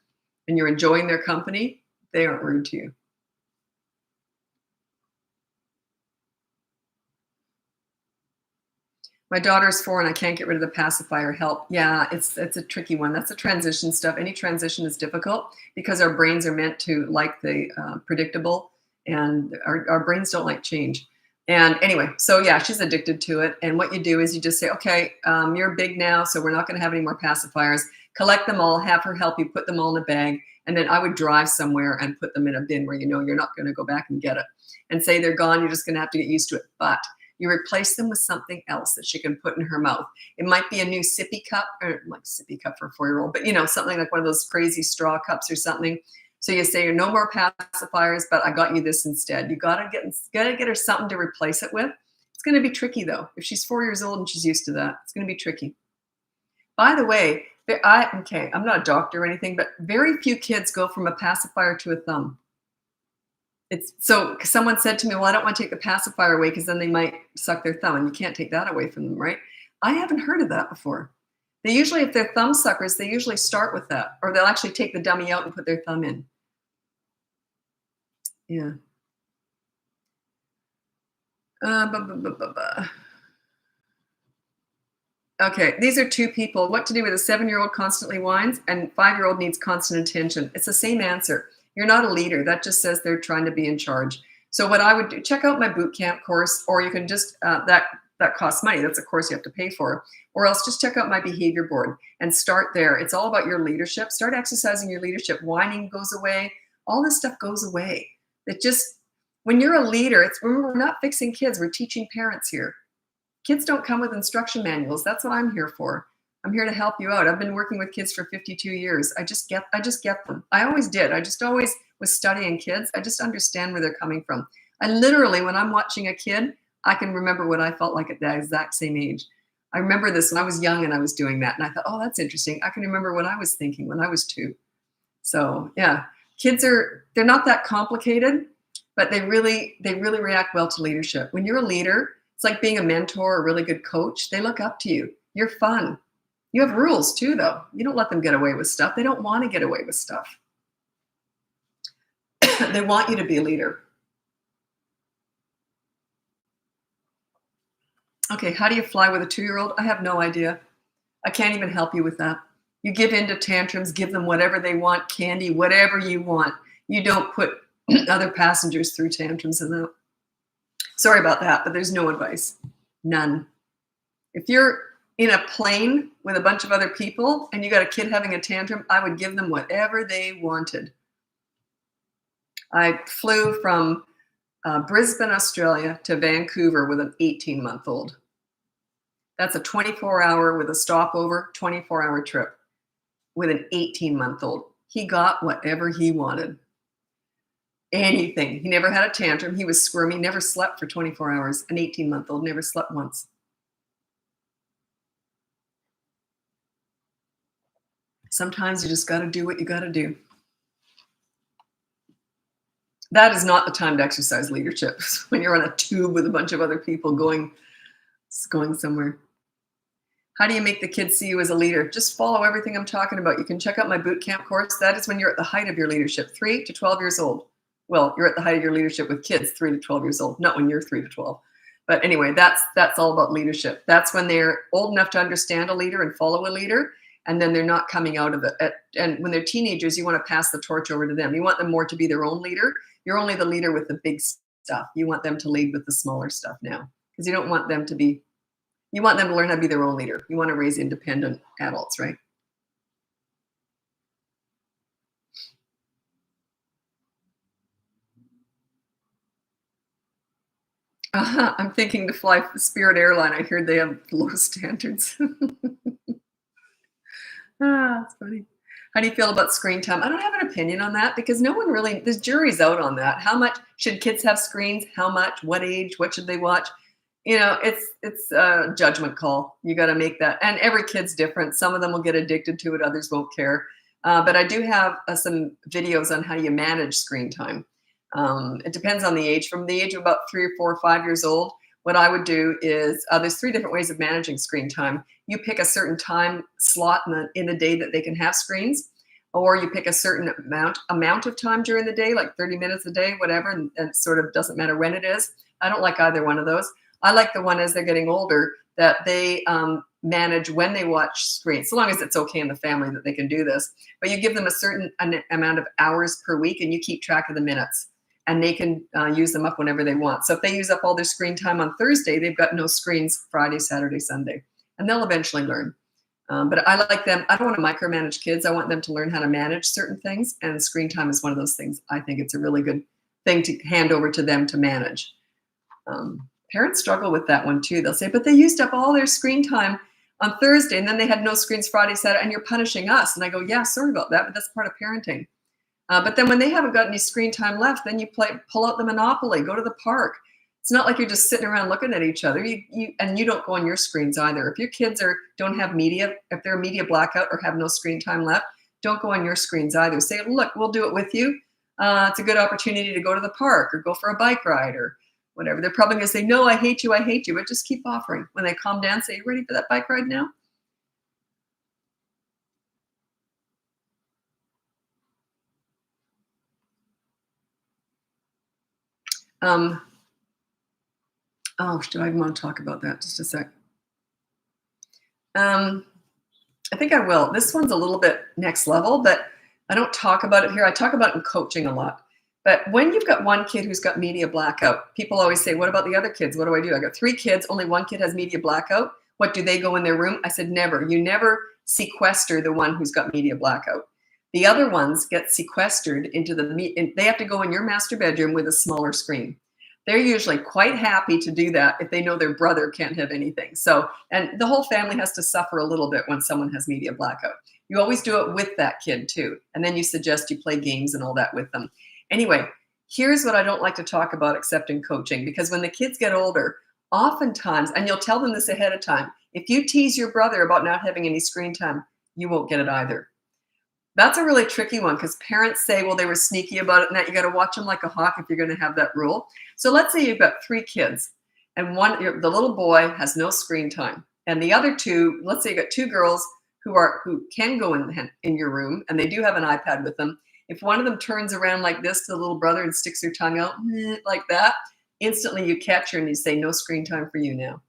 and you're enjoying their company, they aren't rude to you. My daughter's 4 and I can't get rid of the pacifier. Help. Yeah, it's a tricky one. That's the transition stuff. Any transition is difficult because our brains are meant to like the predictable, and our brains don't like change. And anyway, so yeah, she's addicted to it. And what you do is you just say, okay, you're big now, so we're not going to have any more pacifiers. Collect them all, have her help you put them all in a bag. And then I would drive somewhere and put them in a bin where you know you're not going to go back and get it. And say they're gone, you're just going to have to get used to it. But you replace them with something else that she can put in her mouth. It might be a new sippy cup, or like sippy cup for a 4-year-old, but something like one of those crazy straw cups or something. So you say, no more pacifiers, but I got you this instead. You gotta get her something to replace it with. It's gonna be tricky though. If she's 4 years old and she's used to that, it's gonna be tricky. By the way, I'm not a doctor or anything, but very few kids go from a pacifier to a thumb. It's so someone said to me, well, I don't want to take the pacifier away because then they might suck their thumb, and you can't take that away from them, right? I haven't heard of that before. They usually, if they're thumb suckers, they usually start with that, or they'll actually take the dummy out and put their thumb in. Yeah. Okay, these are 2 people. What to do with a 7-year-old constantly whines and 5-year-old needs constant attention? It's the same answer. You're not a leader. That just says they're trying to be in charge. So what I would do, check out my boot camp course, or you can just, that costs money. That's a course you have to pay for. Or else just check out my behavior board and start there. It's all about your leadership. Start exercising your leadership. Whining goes away. All this stuff goes away. When you're a leader, remember, we're not fixing kids. We're teaching parents here. Kids don't come with instruction manuals. That's what I'm here for. I'm here to help you out. I've been working with kids for 52 years. I just get them. I always did. I just always was studying kids. I just understand where they're coming from. I literally, when I'm watching a kid, I can remember what I felt like at that exact same age. I remember this when I was young and I was doing that. And I thought, oh, that's interesting. I can remember what I was thinking when I was 2. So yeah, kids they're not that complicated, but they really react well to leadership. When you're a leader, it's like being a mentor, a really good coach. They look up to you. You're fun. You have rules too, though. You don't let them get away with stuff. They don't want to get away with stuff. They want you to be a leader. Okay, how do you fly with a 2-year-old? I have no idea. I can't even help you with that. You give in to tantrums, give them whatever they want, candy, whatever you want. You don't put other passengers through tantrums and that. Sorry about that, but there's no advice. None. If you're in a plane with a bunch of other people and you got a kid having a tantrum, I would give them whatever they wanted. I flew from Brisbane, Australia to Vancouver with an 18-month-old. That's a 24-hour with a stopover, 24-hour trip with an 18-month-old. He got whatever he wanted. Anything. He never had a tantrum. He was squirmy, never slept for 24 hours. An 18-month-old never slept once. Sometimes you just got to do what you got to do. That is not the time to exercise leadership. When you're on a tube with a bunch of other people going somewhere. How do you make the kids see you as a leader? Just follow everything I'm talking about. You can check out my boot camp course. That is when you're at the height of your leadership, 3 to 12 years old. Well, you're at the height of your leadership with kids, 3 to 12 years old, not when you're 3 to 12. But anyway, that's all about leadership. That's when they're old enough to understand a leader and follow a leader, and then they're not coming out of it. And when they're teenagers, you want to pass the torch over to them. You want them more to be their own leader. You're only the leader with the big stuff. You want them to lead with the smaller stuff now, because you don't want them to be, you want them to learn how to be their own leader. You want to raise independent adults, right? I'm thinking to fly Spirit Airline. I heard they have low standards. That's funny. How do you feel about screen time? I don't have an opinion on that because no one really, the jury's out on that. How much should kids have screens? How much? What age? What should they watch? You know, it's a judgment call. You got to make that. And every kid's different. Some of them will get addicted to it. Others won't care. But I do have some videos on how you manage screen time. It depends on the age. From the age of about 3 or 4 or 5 years old, what I would do is there's 3 different ways of managing screen time. You pick a certain time slot in the day that they can have screens, or you pick a certain amount of time during the day, like 30 minutes a day, whatever, and it sort of doesn't matter when it is. I don't like either one of those. I like the one as they're getting older that they manage when they watch screens, so long as it's okay in the family that they can do this. But you give them a certain amount of hours per week, and you keep track of the minutes. And they can use them up whenever they want. So if they use up all their screen time on Thursday, they've got no screens Friday, Saturday, Sunday. And they'll eventually learn. But I like them. I don't want to micromanage kids. I want them to learn how to manage certain things. And screen time is one of those things. I think it's a really good thing to hand over to them to manage. Parents struggle with that one too. They'll say, but they used up all their screen time on Thursday, and then they had no screens Friday, Saturday, and you're punishing us. And I go, yeah, sorry about that, but that's part of parenting. But then when they haven't got any screen time left, then you pull out the Monopoly, go to the park. It's not like you're just sitting around looking at each other. And you don't go on your screens either. If your kids don't have media, if they're a media blackout or have no screen time left, don't go on your screens either. Say, look, we'll do it with you. It's a good opportunity to go to the park or go for a bike ride or whatever. They're probably going to say, no, I hate you, but just keep offering. When they calm down, say, you ready for that bike ride now? Do I want to talk about that? Just a sec. I think I will. This one's a little bit next level, but I don't talk about it here. I talk about it in coaching a lot. But when you've got one kid who's got media blackout, people always say, what about the other kids? What do I do? I got 3 kids. Only one kid has media blackout. What, do they go in their room? I said, never. You never sequester the one who's got media blackout. The other ones get sequestered into they have to go in your master bedroom with a smaller screen. They're usually quite happy to do that if they know their brother can't have anything. So, and the whole family has to suffer a little bit when someone has media blackout. You always do it with that kid too. And then you suggest you play games and all that with them. Anyway, here's what I don't like to talk about except in coaching, because when the kids get older, oftentimes, and you'll tell them this ahead of time, if you tease your brother about not having any screen time, you won't get it either. That's a really tricky one because parents say, well, they were sneaky about it and that you got to watch them like a hawk if you're going to have that rule. So let's say you've got 3 kids and the little boy has no screen time. And the other 2, let's say you got 2 girls who can go in your room and they do have an iPad with them. If one of them turns around like this to the little brother and sticks her tongue out like that, instantly you catch her and you say, no screen time for you now.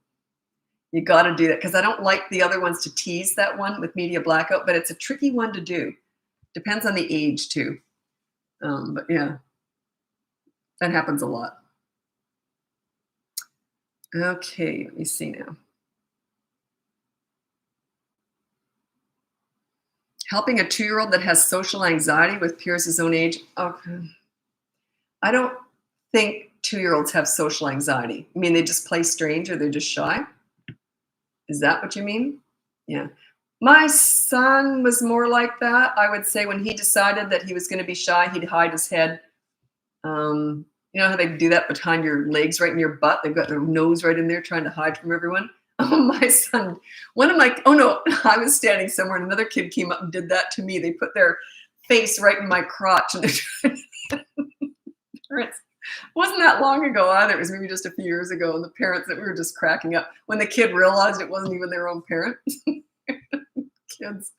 You got to do that because I don't like the other ones to tease that one with media blackout, but it's a tricky one to do. Depends on the age too. But yeah, that happens a lot. Okay, let me see now. Helping a 2-year-old that has social anxiety with peers his own age. Okay. I don't think 2-year-olds have social anxiety. I mean, they just play strange or they're just shy. Is that what you mean? Yeah. My son was more like that. I would say when he decided that he was going to be shy, he'd hide his head. You know how they do that behind your legs, right in your butt? They've got their nose right in there trying to hide from everyone. Oh, my son, oh no, I was standing somewhere and another kid came up and did that to me. They put their face right in my crotch and they're trying to parents. It wasn't that long ago either. It was maybe just a few years ago. And the parents that we were just cracking up when the kid realized it wasn't even their own parent. Kids.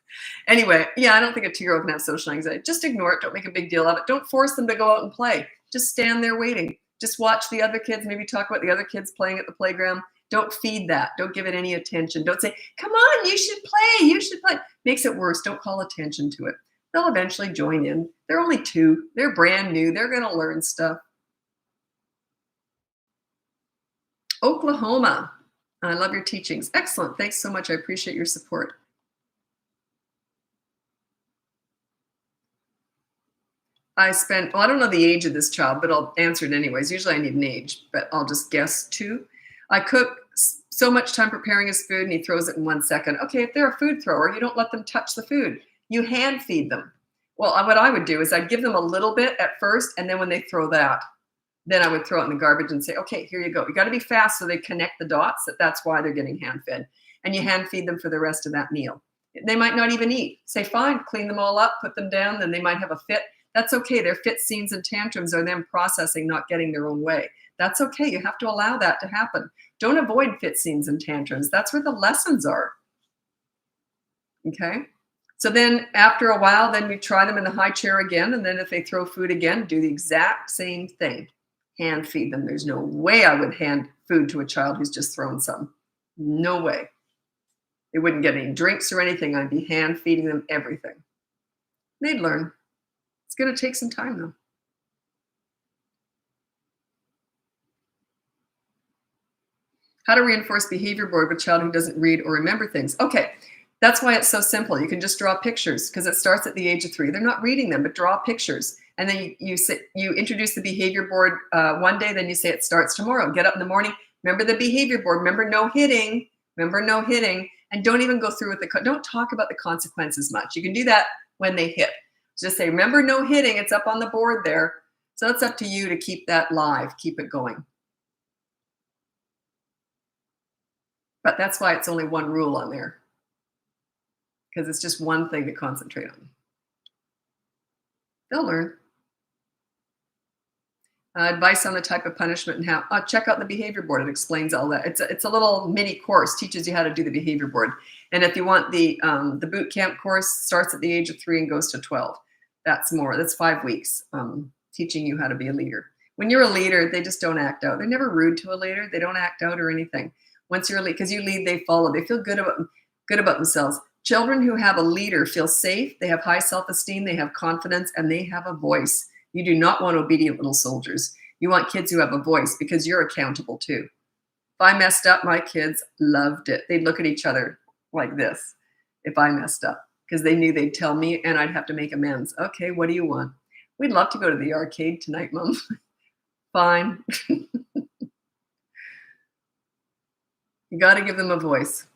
Anyway, yeah, I don't think a 2-year-old can have social anxiety. Just ignore it. Don't make a big deal of it. Don't force them to go out and play. Just stand there waiting. Just watch the other kids, maybe talk about the other kids playing at the playground. Don't feed that. Don't give it any attention. Don't say, come on, you should play. You should play. Makes it worse. Don't call attention to it. They'll eventually join in. They're only 2. They're brand new. They're going to learn stuff. Oklahoma. I love your teachings. Excellent. Thanks so much. I appreciate your support. I don't know the age of this child, but I'll answer it anyways. Usually I need an age, but I'll just guess 2. I cook so much time preparing his food and he throws it in 1 second. Okay, if they're a food thrower, you don't let them touch the food. You hand feed them. Well, what I would do is I'd give them a little bit at first, and then when they throw that, then I would throw it in the garbage and say, okay, here you go. You got to be fast so they connect the dots. That's why they're getting hand fed. And you hand feed them for the rest of that meal. They might not even eat. Say, fine, clean them all up, put them down, then they might have a fit. That's okay. Their fit scenes and tantrums are them processing, not getting their own way. That's okay. You have to allow that to happen. Don't avoid fit scenes and tantrums. That's where the lessons are. Okay? So then after a while, then we try them in the high chair again. And then if they throw food again, do the exact same thing. Hand feed them. There's no way I would hand food to a child who's just thrown some. No way. They wouldn't get any drinks or anything. I'd be hand feeding them everything. They'd learn. It's going to take some time though. How to reinforce behavior board with a child who doesn't read or remember things. Okay, that's why it's so simple. You can just draw pictures because it starts at the age of 3. They're not reading them, but draw pictures. And then you introduce the behavior board one day, then you say it starts tomorrow. Get up in the morning, remember the behavior board, remember no hitting, and don't even go through with don't talk about the consequences much. You can do that when they hit. Just say, remember no hitting, it's up on the board there. So it's up to you to keep that live, keep it going. But that's why it's only one rule on there, because it's just one thing to concentrate on. They'll learn. Advice on the type of punishment and how. Check out the behavior board. It explains all that. It's a little mini course, teaches you how to do the behavior board. And if you want the boot camp course, starts at the age of 3 and goes to 12. That's 5 weeks, teaching you how to be a leader. When you're a leader, they just don't act out. They're never rude to a leader. They don't act out or anything. Once you're a leader, because you lead, they follow. They feel good about themselves. Children who have a leader feel safe. They have high self-esteem. They have confidence, and they have a voice. You do not want obedient little soldiers. You want kids who have a voice because you're accountable too. If I messed up, my kids loved it. They'd look at each other like this if I messed up because they knew they'd tell me and I'd have to make amends. Okay, what do you want? We'd love to go to the arcade tonight, Mom. Fine. You got to give them a voice.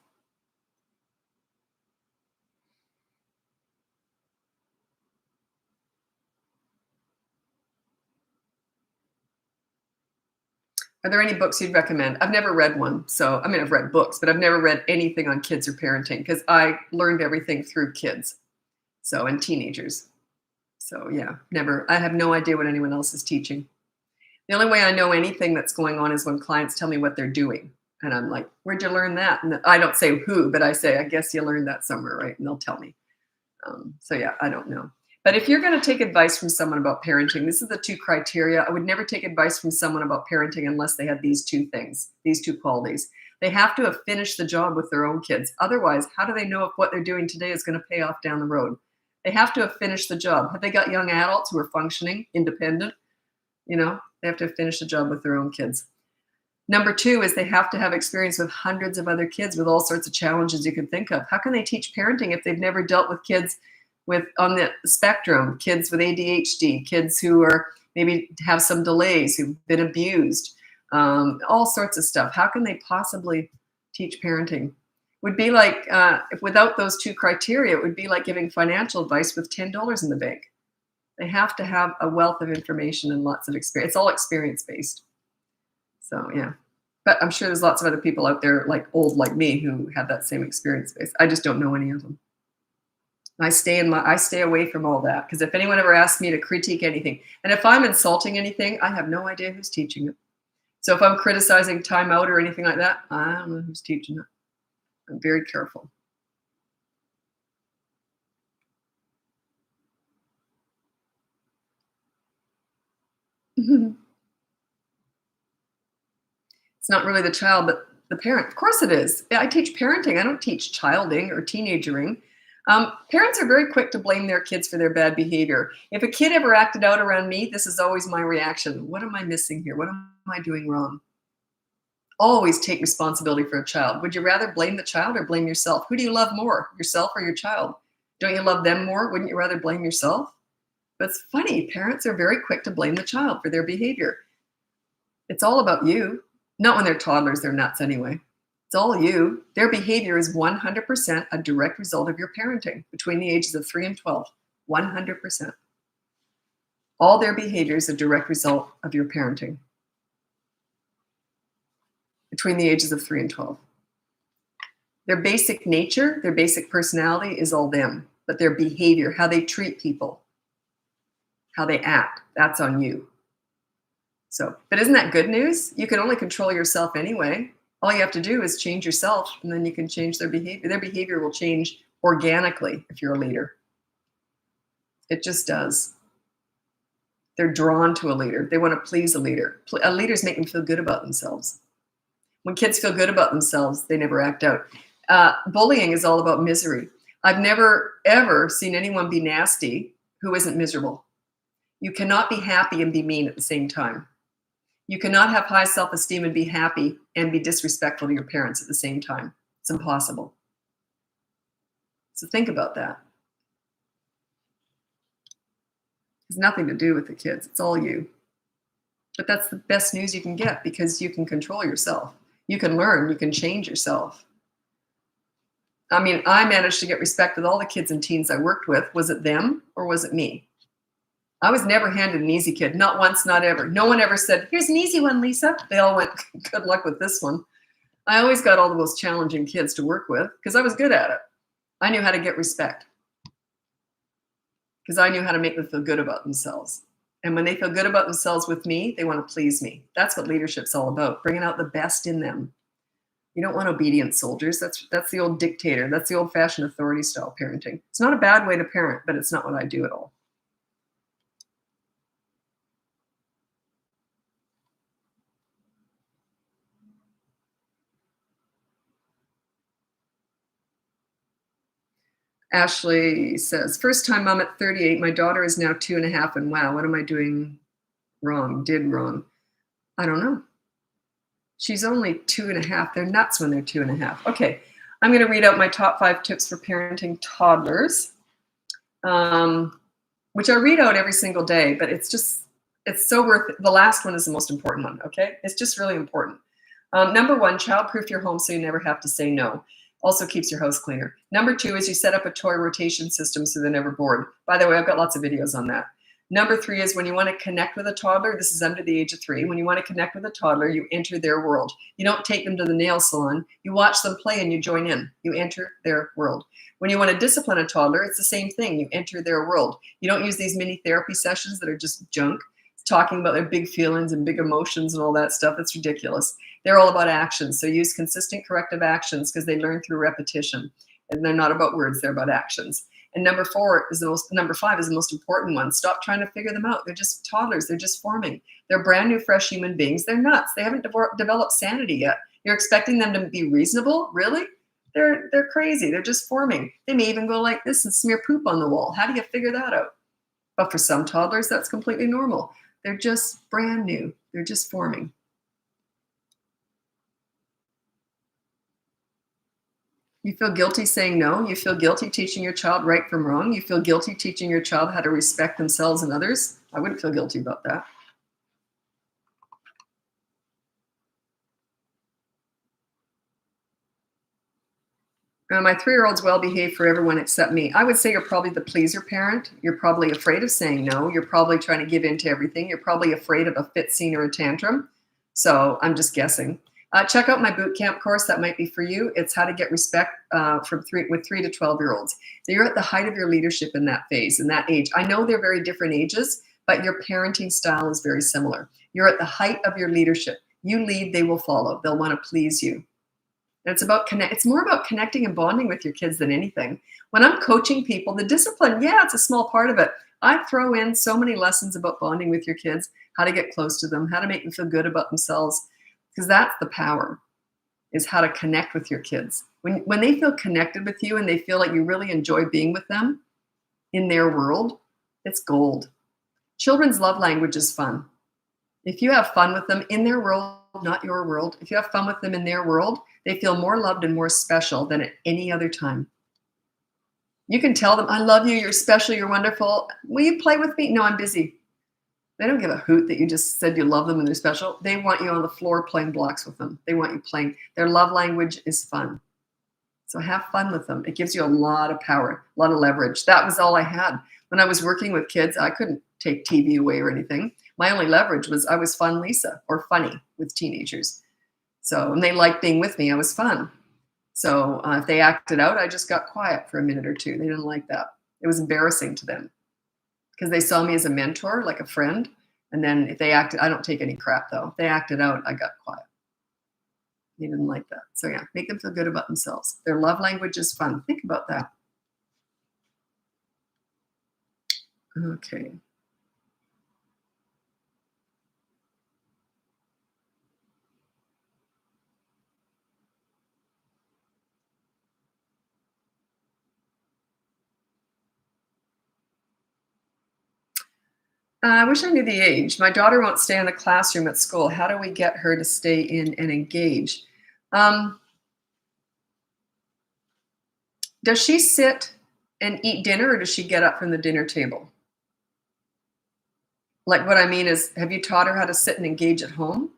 Are there any books you'd recommend? I've never read one. So, I've read books, but I've never read anything on kids or parenting because I learned everything through kids. So, and teenagers. So yeah, never, I have no idea what anyone else is teaching. The only way I know anything that's going on is when clients tell me what they're doing. And I'm like, where'd you learn that? And I don't say who, but I say, I guess you learned that somewhere, right? And they'll tell me. So yeah, I don't know. But if you're going to take advice from someone about parenting, this is the two criteria. I would never take advice from someone about parenting unless they had these two things, these two qualities. They have to have finished the job with their own kids. Otherwise, how do they know if what they're doing today is going to pay off down the road? They have to have finished the job. Have they got young adults who are functioning, independent? You know, they have to have finished the job with their own kids. Number two is they have to have experience with hundreds of other kids with all sorts of challenges you can think of. How can they teach parenting if they've never dealt with kids with on the spectrum, kids with ADHD, kids who are maybe have some delays, who've been abused, all sorts of stuff. How can they possibly teach parenting? Would be like, if without those two criteria, it would be like giving financial advice with $10 in the bank. They have to have a wealth of information and lots of experience. It's all experience-based. So yeah, but I'm sure there's lots of other people out there like old like me who have that same experience base. I just don't know any of them. I stay away from all that, because if anyone ever asks me to critique anything, and if I'm insulting anything, I have no idea who's teaching it. So if I'm criticizing time out or anything like that, I don't know who's teaching it. I'm very careful. It's not really the child, but the parent. Of course it is. I teach parenting. I don't teach childing or teenagering. Parents are very quick to blame their kids for their bad behavior. If a kid ever acted out around me, this is always my reaction. What am I missing here? What am I doing wrong? Always take responsibility for a child. Would you rather blame the child or blame yourself? Who do you love more, yourself or your child? Don't you love them more? Wouldn't you rather blame yourself? But it's funny. Parents are very quick to blame the child for their behavior. It's all about you. Not when they're toddlers, they're nuts anyway. It's all you. Their behavior is 100% a direct result of your parenting between the ages of 3 and 12. 100%. All their behavior is a direct result of your parenting between the ages of 3 and 12. Their basic nature, their basic personality is all them, but their behavior, how they treat people, how they act, that's on you. So, but isn't that good news? You can only control yourself anyway. All you have to do is change yourself, and then you can change their behavior. Their behavior will change organically if you're a leader. It just does. They're drawn to a leader. They want to please a leader. Leaders make them feel good about themselves. When kids feel good about themselves, they never act out. Bullying is all about misery. I've never, ever seen anyone be nasty who isn't miserable. You cannot be happy and be mean at the same time. You cannot have high self-esteem and be happy and be disrespectful to your parents at the same time. It's impossible. So think about that. It has nothing to do with the kids. It's all you. But that's the best news you can get, because you can control yourself. You can learn. You can change yourself. I mean, I managed to get respect with all the kids and teens I worked with. Was it them or was it me? I was never handed an easy kid. Not once, not ever. No one ever said, here's an easy one, Lisa. They all went, good luck with this one. I always got all the most challenging kids to work with because I was good at it. I knew how to get respect because I knew how to make them feel good about themselves. And when they feel good about themselves with me, they want to please me. That's what leadership's all about, bringing out the best in them. You don't want obedient soldiers. That's the old dictator. That's the old-fashioned authority style parenting. It's not a bad way to parent, but it's not what I do at all. Ashley says, first time mom at 38. My daughter is now 2.5. And wow, what am I doing wrong? Did wrong? I don't know. She's only 2.5. They're nuts when they're 2.5. Okay, I'm going to read out my top 5 tips for parenting toddlers, which I read out every single day, but it's so worth it. The last one is the most important one, okay? It's just really important. Number 1, child-proof your home so you never have to say no. Also keeps your house cleaner. Number 2 is you set up a toy rotation system so they're never bored. By the way, I've got lots of videos on that. Number 3 is when you want to connect with a toddler, this is under the age of 3. When you want to connect with a toddler, you enter their world. You don't take them to the nail salon. You watch them play and you join in. You enter their world. When you want to discipline a toddler, it's the same thing. You enter their world. You don't use these mini therapy sessions that are just junk, talking about their big feelings and big emotions and all that stuff. It's ridiculous. They're all about actions. So use consistent corrective actions because they learn through repetition. And they're not about words, they're about actions. And number 5 is the most important one. Stop trying to figure them out. They're just toddlers. They're just forming. They're brand new, fresh human beings. They're nuts. They haven't developed sanity yet. You're expecting them to be reasonable? Really? They're crazy. They're just forming. They may even go like this and smear poop on the wall. How do you figure that out? But for some toddlers, that's completely normal. They're just brand new. They're just forming. You feel guilty saying no. You feel guilty teaching your child right from wrong. You feel guilty teaching your child how to respect themselves and others. I wouldn't feel guilty about that. My 3-year-old's well behaved for everyone except me. I would say you're probably the pleaser parent. You're probably afraid of saying no. You're probably trying to give in to everything. You're probably afraid of a fit scene or a tantrum. So I'm just guessing. Check out my boot camp course. That might be for you. It's how to get respect with 3 to 12-year-olds. So you're at the height of your leadership in that phase, in that age. I know they're very different ages, but your parenting style is very similar. You're at the height of your leadership. You lead, they will follow. They'll want to please you. And it's more about connecting and bonding with your kids than anything. When I'm coaching people, the discipline, yeah, it's a small part of it. I throw in so many lessons about bonding with your kids, how to get close to them, how to make them feel good about themselves. Because that's the power, is how to connect with your kids. When they feel connected with you and they feel like you really enjoy being with them in their world, it's gold. Children's love language is fun. If you have fun with them in their world, not your world, if you have fun with them in their world, they feel more loved and more special than at any other time. You can tell them, I love you, you're special, you're wonderful. Will you play with me? No, I'm busy. They don't give a hoot that you just said you love them and they're special. They want you on the floor playing blocks with them. They want you playing. Their love language is fun. So have fun with them. It gives you a lot of power, a lot of leverage. That was all I had. When I was working with kids, I couldn't take TV away or anything. My only leverage was I was fun Lisa, or funny with teenagers. So, and they liked being with me. I was fun. So if they acted out, I just got quiet for a minute or two. They didn't like that. It was embarrassing to them, because they saw me as a mentor, like a friend. And then if they acted, I don't take any crap though. If they acted out, I got quiet. They didn't like that. So yeah, make them feel good about themselves. Their love language is fun. Think about that. Okay. I wish I knew the age. My daughter won't stay in the classroom at school. How do we get her to stay in and engage? Does she sit and eat dinner, or does she get up from the dinner table? Like, what I mean is, have you taught her how to sit and engage at home?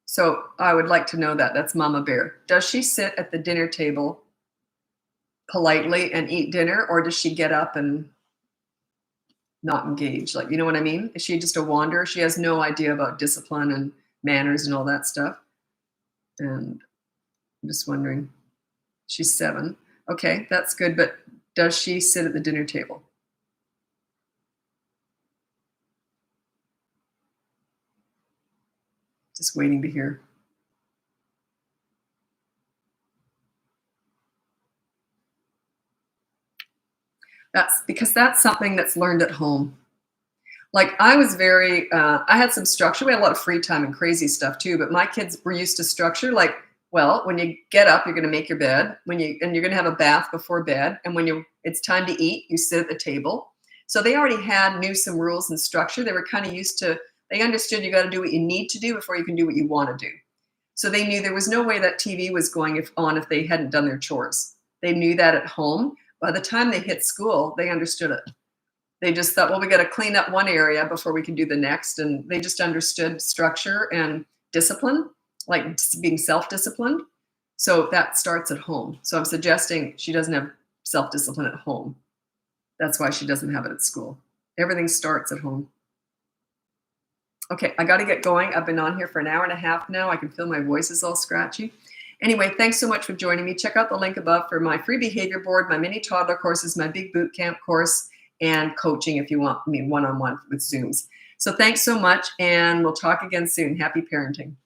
So I would like to know that. That's Mama Bear. Does she sit at the dinner table politely and eat dinner, or does she get up and not engage? Like, you know what I mean? Is she just a wanderer? She has no idea about discipline and manners and all that stuff. And I'm just wondering. She's 7. Okay, that's good. But does she sit at the dinner table? Just waiting to hear. That's because that's something that's learned at home. Like, I was very, I had some structure. We had a lot of free time and crazy stuff too, but my kids were used to structure. Like, well, when you get up, you're going to make your bed. And you're going to have a bath before bed. And when it's time to eat, you sit at the table. So they already knew some rules and structure. They were kind of used to, they understood you got to do what you need to do before you can do what you want to do. So they knew there was no way that TV was going on if they hadn't done their chores. They knew that at home. By the time they hit school, they understood it. They just thought, well, we got to clean up one area before we can do the next. And they just understood structure and discipline, like being self-disciplined. So that starts at home. So I'm suggesting she doesn't have self-discipline at home. That's why she doesn't have it at school. Everything starts at home. Okay, I got to get going. I've been on here for an hour and a half now. I can feel my voice is all scratchy. Anyway, thanks so much for joining me. Check out the link above for my free behavior board, my mini toddler courses, my big boot camp course, and coaching if you want me one-on-one with Zooms. So thanks so much, and we'll talk again soon. Happy parenting.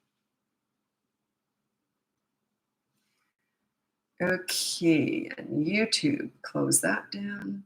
Okay, and YouTube, close that down.